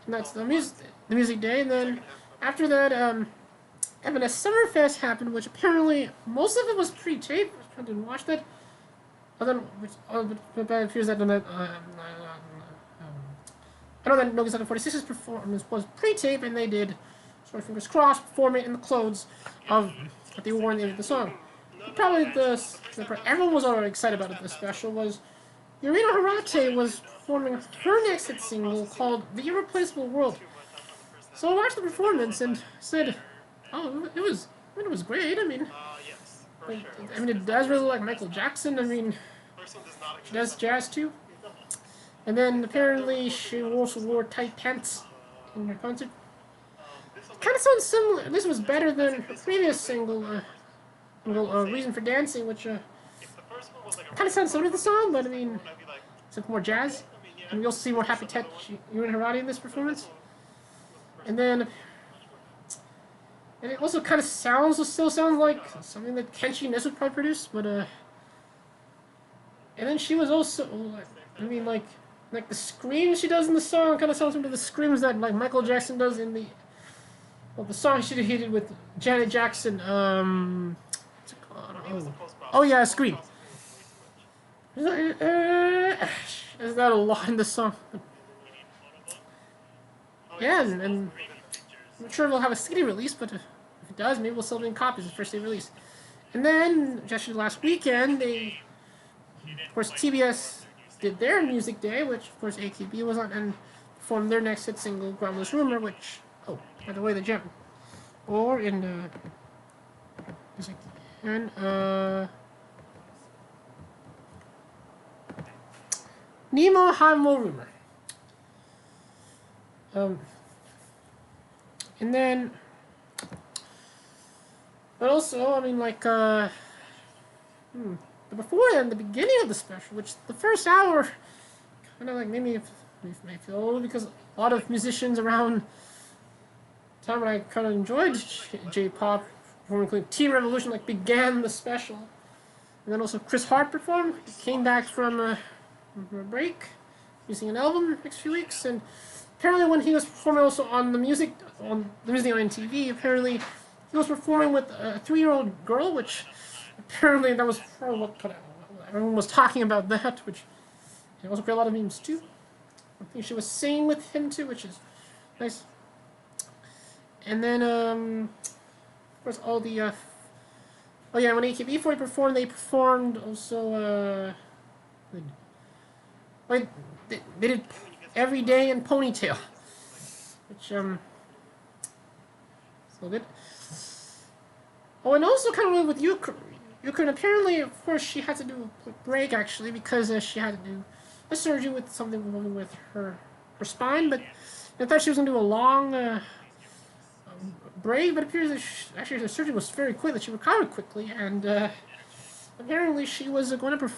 And that's the music day, and then after that, M&S Summerfest happened, which apparently most of it was pre-taped. I didn't watch that. But it appears that I know that No Guns 46's performance was pre-taped, and they did, sort of fingers crossed, perform it in the clothes of what they wore in the end of the song. Probably everyone was already excited about it. The special was Yurina Harate was performing her next hit single called "The Irreplaceable World." So I watched the performance and said, "Oh, it was great. I mean, it does really like Michael Jackson. I mean, she does jazz too." And then apparently she also wore tight pants in her concert. Kind of sounds similar. This was better than her previous single, "Reason for Dancing," which kind of sounds similar to the song, but I mean, it's like more jazz. And we also see more Happy Touch, you and Harati in this performance. And then it also kind of still sounds like something that Kenshi Ness would probably produce, but and then she was also, I mean, like the screams she does in the song kind of sounds like the screams that like Michael Jackson does in the song she did with Janet Jackson. What's it called? Oh yeah, Scream. There's not a lot in the song. Yeah, and I'm not sure if we'll have a CD release, but if it does, maybe we'll sell it in copies the first day release. And then, just last weekend, of course, TBS did their music day, which, of course, AKB was on, and performed their next hit single, Groundless Rumor, which, by the way, the gem. Or in, Nemo Hamo Rumor. And then, but also, I mean, like, but before then, the beginning of the special, which the first hour, kind of like made me feel old, because a lot of musicians around the time when I kind of enjoyed J-pop, including Team Revolution, like, began the special. And then also Chris Hart performed. He came back from a break, using an album the next few weeks, and apparently when he was performing also on the music on MTV, apparently he was performing with a 3-year-old girl, which apparently that was probably what everyone was talking about that, which also created a lot of memes too. I think she was singing with him too, which is nice. And then of course all the when AKB48 performed, they performed also they did Every Day in Ponytail, which so good. Oh, and also kind of with Yukon, apparently, of course, she had to do a quick break actually, because she had to do a surgery with something with her spine. But I thought she was gonna do a long break, but it appears that actually the surgery was very quick, that she recovered quickly, and apparently she was going to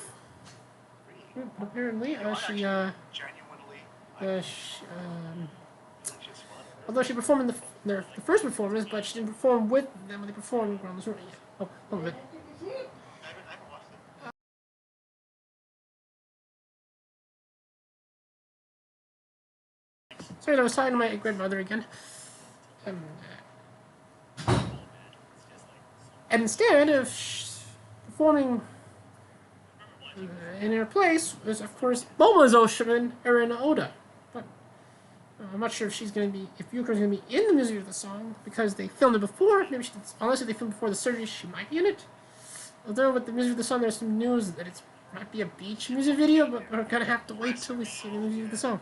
although she performed in the first performance, but she didn't perform with them when they performed Ground the Room. Oh, a little bit. Sorry, I was talking to my grandmother again. And instead of performing in her place was, of course, Boma's Oshiman, Erin Oda. But I'm not sure if she's going to be, if Yuka's going to be in the music of the song, because they filmed it before. Maybe unless they filmed before the surgery, she might be in it. Although with the music of the song, there's some news that it's might be a beach music video, but we're gonna have to wait till we see the music of the song.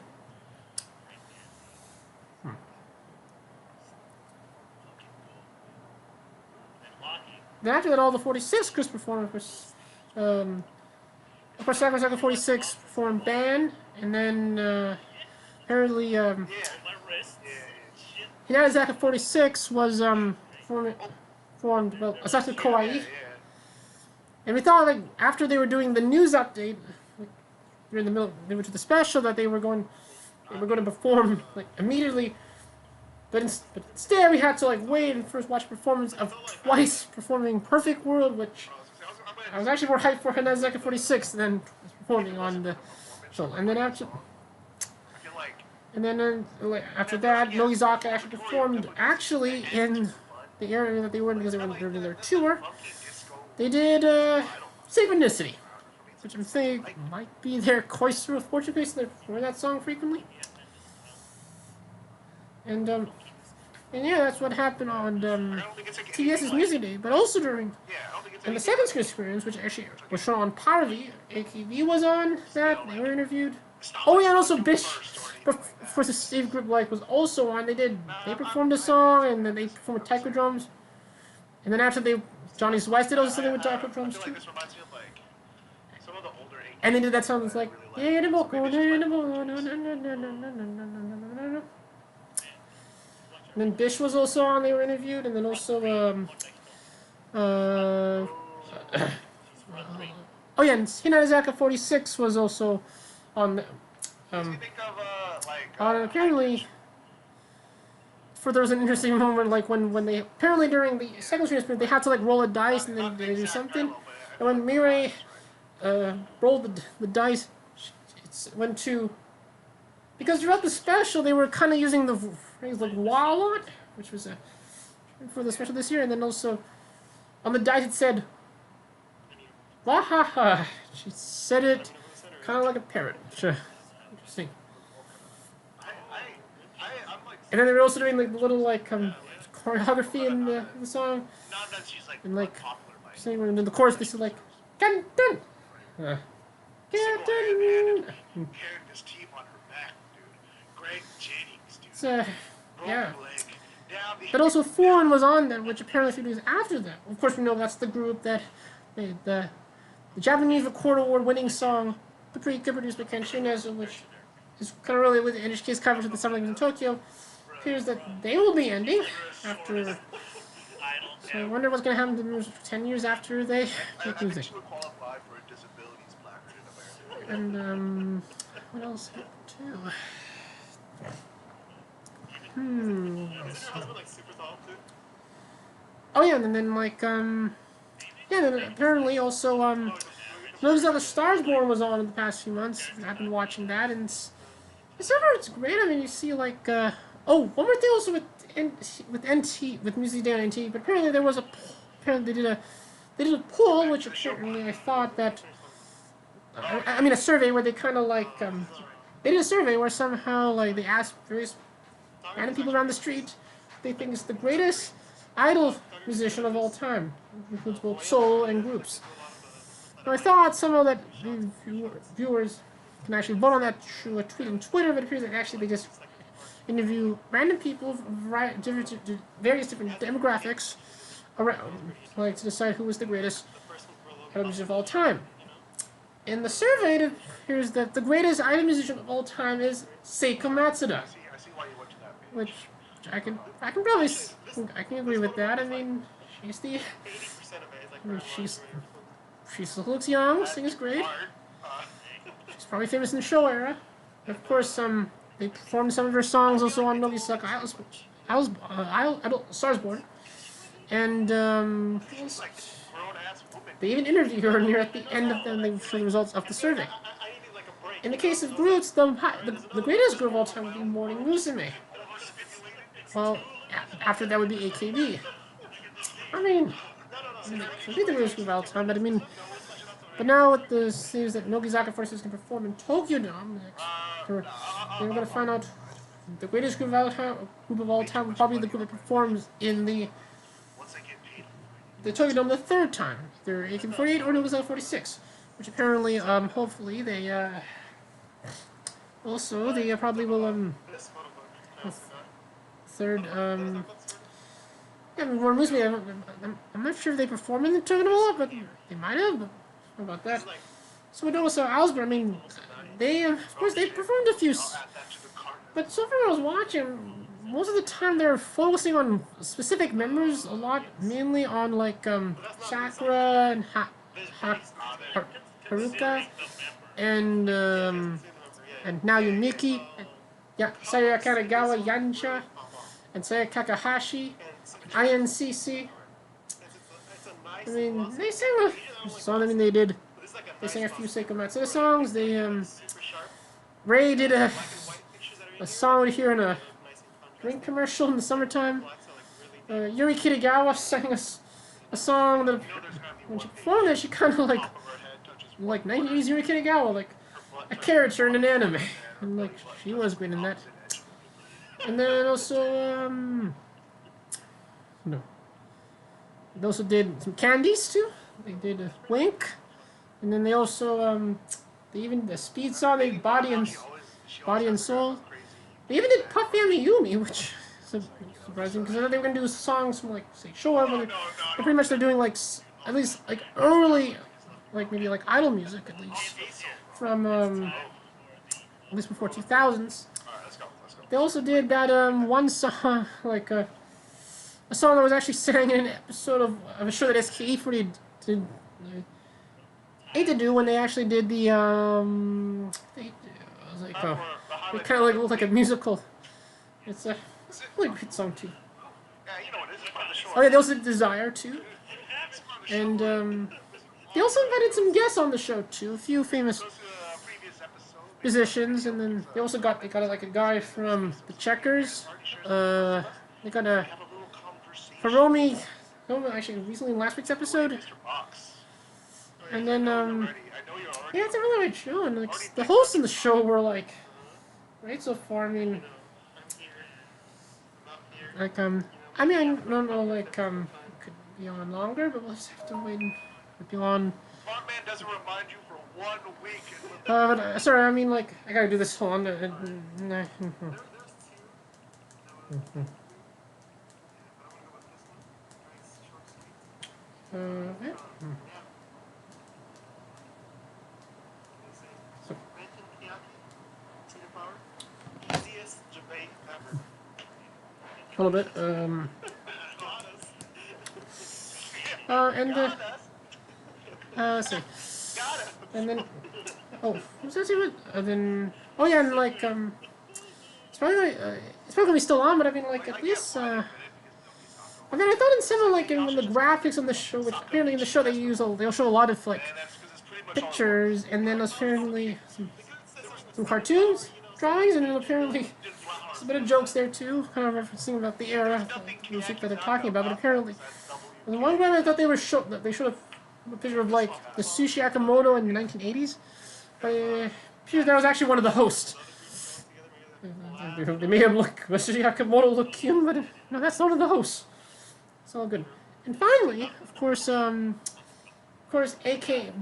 Then after that, all the 46 Chris performed, of course, Sakurasaka 46 performed band, and then apparently Hinata 46 was formed well, Asaka Kawaii. And we thought, like, after they were doing the news update, like, during the middle, they were to the special, that they were going to perform like immediately. But instead, we had to like wait and first watch a performance of Twice performing "Perfect World," which I was actually more hyped for Hinata 46 than performing on the show. And then after that, Nogizaka actually performed in the area that they were in because they were during their tour. They did Synchronicity, which I'm saying might be their Koisuru of Portuguese, so they perform that song frequently. And yeah, that's what happened on TBS's Music Day, but also during the second screen experience, which actually was shown on Parvi. AKB was on that, they were interviewed. Oh yeah, and also Bish, of course the Steve Group like was also on. They performed a song, and then they performed with taiko drums. And then after Johnny's West did also something with taiko drums too. And they did that song that's like and then Bish was also on, they were interviewed, and then also, oh yeah, and Hinata 46 was also on, apparently, there was an interesting moment, like, when they, apparently during the second screen experience, they had to, like, roll a dice, and then they do something, and when Mirai, rolled the dice, it went to, because throughout the special, they were kind of using the phrase like "wah" a lot, which was for the special this year, and then also on the dice it said "wah ha ha." She said it kind of like a parrot, which interesting. And then they were also doing like the little like choreography in the song, and like saying in the chorus they said like "dun dun." So, yeah. But also Foreign was on that, which apparently a few days after that. Of course, we know that's the group that made the Japanese Record Award-winning song Paprika, produced by Ken Shimizu, which is kind of really with the NHK's coverage of the Summer Olympics in Tokyo. Appears that they will be ending after. So I wonder what's going to happen to them 10 years after they make music. And what else happened too? Oh yeah, and then like yeah, then apparently also Notice How the Stars Born was on in the past few months. I've been watching that, and it's great. I mean, you see like oh, one more thing also with Music Day on NT, but apparently there was apparently they did a poll, which apparently I thought that I mean a survey where they kind of like they did a survey where somehow like they asked various random people around the street they think is the greatest idol musician of all time. It includes both solo and groups. And I thought somehow that viewers can actually vote on that through a tweet on Twitter, but it appears that actually they just interview random people of various different demographics around, like to decide who was the greatest idol musician of all time. In the survey, it appears that the greatest idol musician of all time is Seiko Matsuda, which I can probably agree with that. I mean, she still looks young, sings great. She's probably famous in the show era. And of course, they performed some of her songs also on Nogisaka Stars Born, and they even interview her near at the end of them. They show the results of the survey. In the case of groups, the greatest group of all time would be Morning Musume. Well, after that would be AKB. I mean, should be the greatest group of all time, but I mean, but now with the news that Nogizaka Forces can perform in Tokyo Dome next, they were going to find out the greatest group of all time would probably be the group that performs in the Tokyo Dome the third time, either AKB48 or Nogizaka 46. which apparently, hopefully they, also, they probably will, This photo book. third, yeah, I mean, well, recently, I'm not sure if they performed in the tournament a lot, but they might have, but how about that? So we know also Osborne, I mean, they, of course, they performed a few, but so far I was watching, most of the time they're focusing on specific members a lot, mainly on, like, Sakura and Haruka, and now Yumiki, yeah, Saya Kanagawa Yansha, and Saya Kakahashi, INCC. I mean, they sang a song. I mean, they sang a few Seiko Matsuda songs. They Ray did a song we hear in a drink commercial in the summertime. Yuri Kitagawa sang a song that when she performed it, she kind of like 90s Yuri Kitagawa, like a character in an anime, and like she was great in that. And then also no. They also did some candies too. They did a Wink, and then they also they even the speed song. They did Body and Soul. They even did Puffy and Yumi, which is surprising because I thought they were gonna do songs from like say Showa, but they're pretty much they're doing like at least like early, like maybe like idol music at least from at least before 2000s. They also did that one song like a song that was actually sang in an episode of a show that SKE40 did do when they actually did the it was like it kind of like looked like a musical. It's a really great song too. Oh yeah, they also did Desire too, and they also invited some guests on the show too, a few famous musicians, and then they got like a guy from the Checkers. They got a Hiromi, actually recently in last week's episode. And then yeah, it's a really great show, and like the hosts in the show were like great so far. I mean, like I don't know, like could be on longer, but we'll just have to wait and be on. Mothman doesn't remind you for 1 week. But sorry, I mean like I gotta do this. Hold on. Yeah. Easiest debate ever. A little bit. Let's see. And then, what was that even? Then, oh yeah, and like, it's probably gonna be still on, but I mean, like, at least, I mean, I thought in some of, like, in the graphics on the show, which apparently in the show they'll show a lot of, like, pictures, and then apparently some cartoons, drawings, and then apparently there's a bit of jokes there too, kind of referencing about the era, the music that they're talking about, but apparently, the one graphic I thought they showed a picture of, like, the Sushi Akamoto in the 1980s, but it appears that was actually one of the hosts. They made him Sushi Akamoto look cute, but no, that's not one of the hosts. It's all good. And finally, of course, AK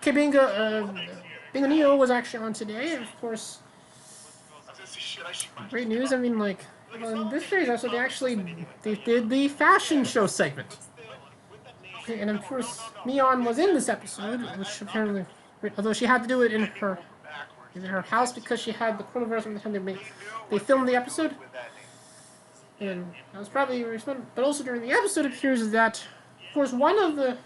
Bingo Neo was actually on today, and of course, great news. I mean, like, in this series also they did the fashion show segment. Okay, and of course, Mion was in this episode, which apparently, although she had to do it in her house because she had the coronavirus at the time they filmed the episode. And that was probably fun. But also during the episode, it appears that, of course, one of the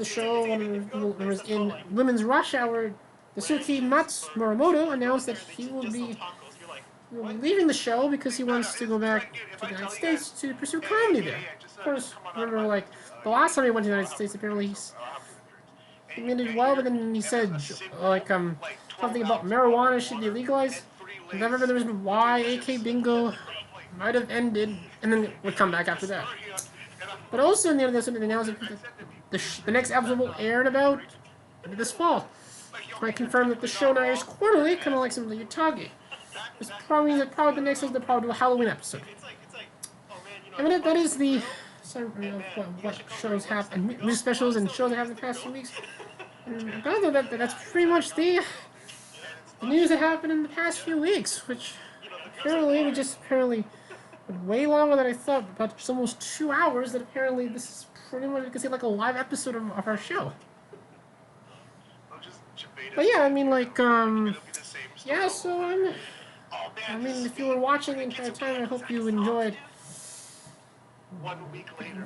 show when it was in Women's Rush Hour, Dasuki Muramoto announced that he will be leaving the show because he wants to go back to the United States to pursue comedy there. Of course, remember, like, the last time he went to the United States, apparently he did well, but then he said, like, something about marijuana should be legalized. And I remember the reason why AK Bingo might have ended, and then would come back after that. But also in the other episode, they announced that the next episode will air in about this fall. I confirmed that the show now airs quarterly, kind of like some of the Utage. This probably means that the next is the Halloween episode. I mean, that is the what shows have and music specials and shows that have in the past few weeks. Other than that, that's pretty much the news that happened in the past few weeks, which apparently we just apparently went way longer than I thought, about just almost 2 hours. That apparently this is pretty much, you can say, like a live episode of our show. But yeah, I mean, like, yeah, so I mean, if you were watching the entire time, I hope you enjoyed 1 week later.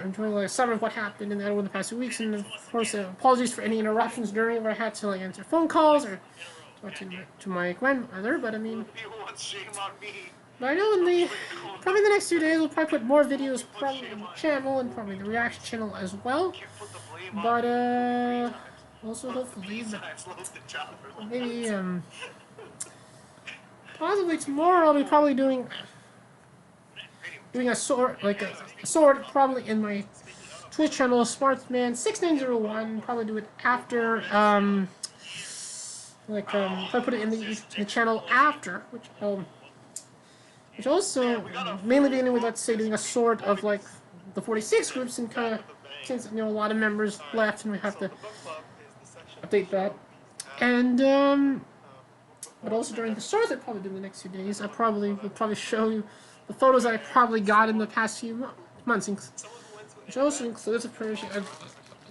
enjoying like some of what happened in the past 2 weeks, and of course, apologies for any interruptions during where I had to like answer phone calls or talk to my grandmother. But I mean, Shame on me. but I know probably the next few days we'll probably put more videos probably on the channel and probably the reaction channel as well. But also hopefully, maybe possibly tomorrow I'll be probably doing a sword probably in my Twitch channel, Smartman6901. Probably do it after if I put it in the channel after, which also mainly beginning with, let's say, doing a sort of like the 46 groups, and kind of, since a lot of members left and we have to update that. And but also during the stores I probably do in the next few days, I will probably show you the photos I probably got in the past few months, which also includes a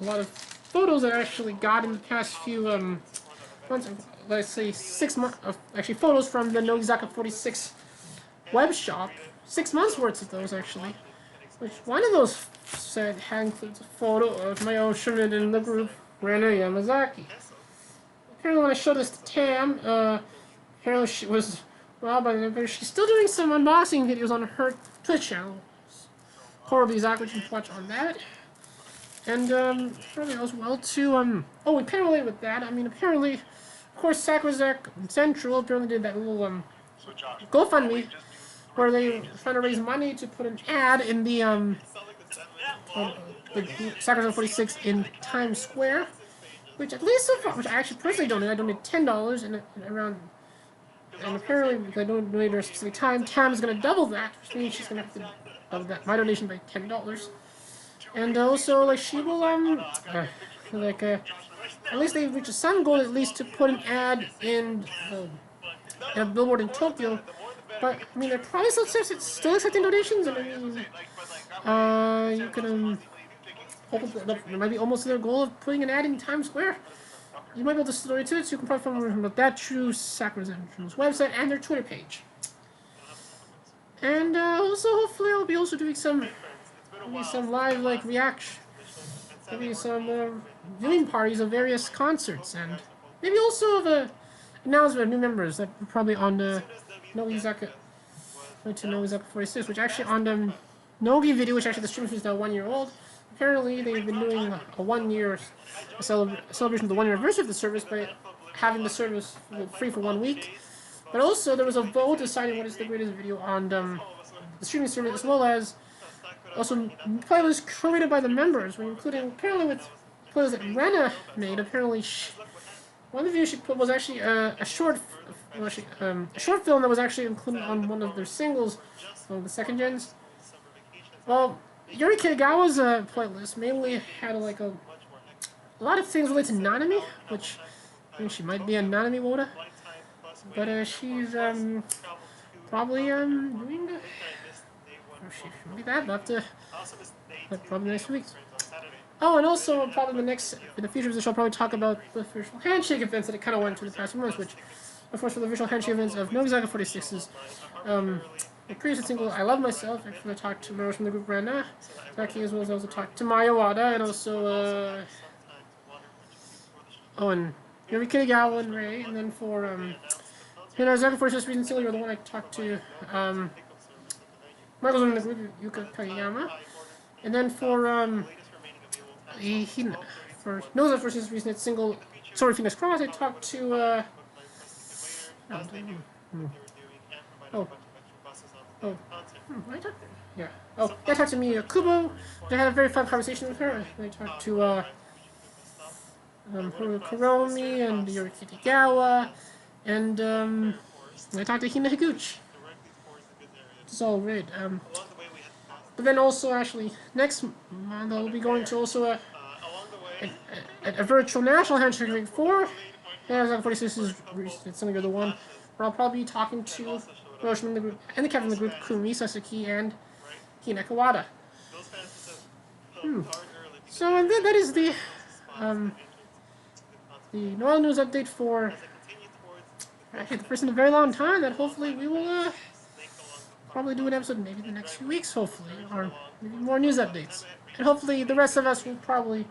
lot of photos that I actually got in the past few months. Let's say 6 months of actually photos from the Nogizaka 46 web shop. 6 months worth of those actually. Which one of those said includes a photo of my Ocean in the group Rena Yamazaki. Apparently, when I showed this to Tam, apparently she was but she's still doing some unboxing videos on her Twitch channel. Horribly Exactly, you can watch on that. And apparently as well too. Oh, apparently with that, I mean apparently, of course, Sakurazak Central apparently did that little GoFundMe where they were trying to raise money to put an ad in the Sakurazak 46 in Times Square, which at least so far, which I actually personally donated. I donated $10 and around. And apparently, because I don't donate at a specific time, Tam is going to double that, which means she's going to have to double that, my donation by $10. And also, like, she will, at least they've reached some goal, at least, to put an ad in a billboard in Tokyo. But, I mean, they're probably still accepting donations, and I mean, you can, hope that might be almost their goal of putting an ad in Times Square. You might be able to story to it, so you can probably find more about that through Sakura Zentral's website and their Twitter page. And also, hopefully, I'll be also doing maybe some live like reaction, maybe some viewing parties of various concerts, and maybe also of a announcement of new members that are probably on the Nogizaka 46, which actually on the Nogi video, which actually the stream is now 1 year old. Apparently, they've been doing a 1 year celebration of the 1 year anniversary of the service by having the service free for 1 week. But also, there was a vote deciding what is the greatest video on the streaming service, as well as also playlists curated by the members, including apparently with playlists that Rena made. Apparently, one of the videos she put was actually a short film that was actually included on one of their singles, the second gens. Well, Yuri Kitagawa's playlist mainly had like a lot of things related to Nanami, which I think she might be a Nanami Woda, but she's probably doing she might be that, but probably next week. Oh, and also probably in the future of the show, I'll probably talk about the virtual handshake events that it kind of went through the past few months, which of course for the virtual handshake events of Nogizaka 46's the previous single, I Love Myself. Actually, I talked to members from the group Rana, Zaki, as well as I also talked to Maya Wada, and also, and Yuri Kitagawa and Ray. And then for, Zaki for this reason, you're the one I talked to, Michael's in the group, Yuka Kageyama. And then for, for Noza for this reason, it's single, sorry, Phoenix Cross, I talked to, I talked to Miya Kubo. I had a very fun conversation with her. I talked to Haru Kuromi and Yuri Kitagawa, and I talked to Hina Higuchi. It's all right. But then also, actually, next month I'll be going to also a virtual national handshake week 4. Yeah, 46 is it's only the one where I'll probably be talking to Roshan in the group and the captain of the group, Kumi, Sasuke, and Hina Kawada. So and that is the normal news update for actually the first in a very long time. That hopefully we will probably do an episode maybe the next few weeks, hopefully, or maybe more news updates. And hopefully the rest of us will probably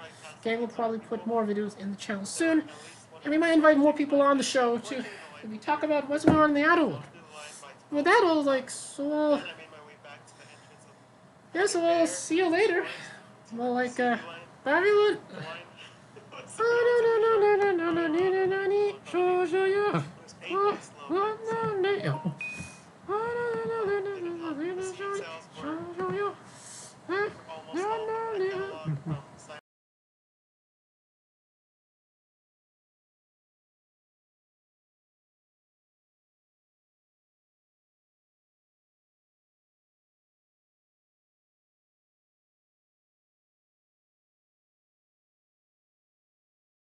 put more videos in the channel soon. And we might invite more people on the show to maybe talk about what's going on in the outer world. With that, I'll yeah, so I'll see you later. Well, bye everyone.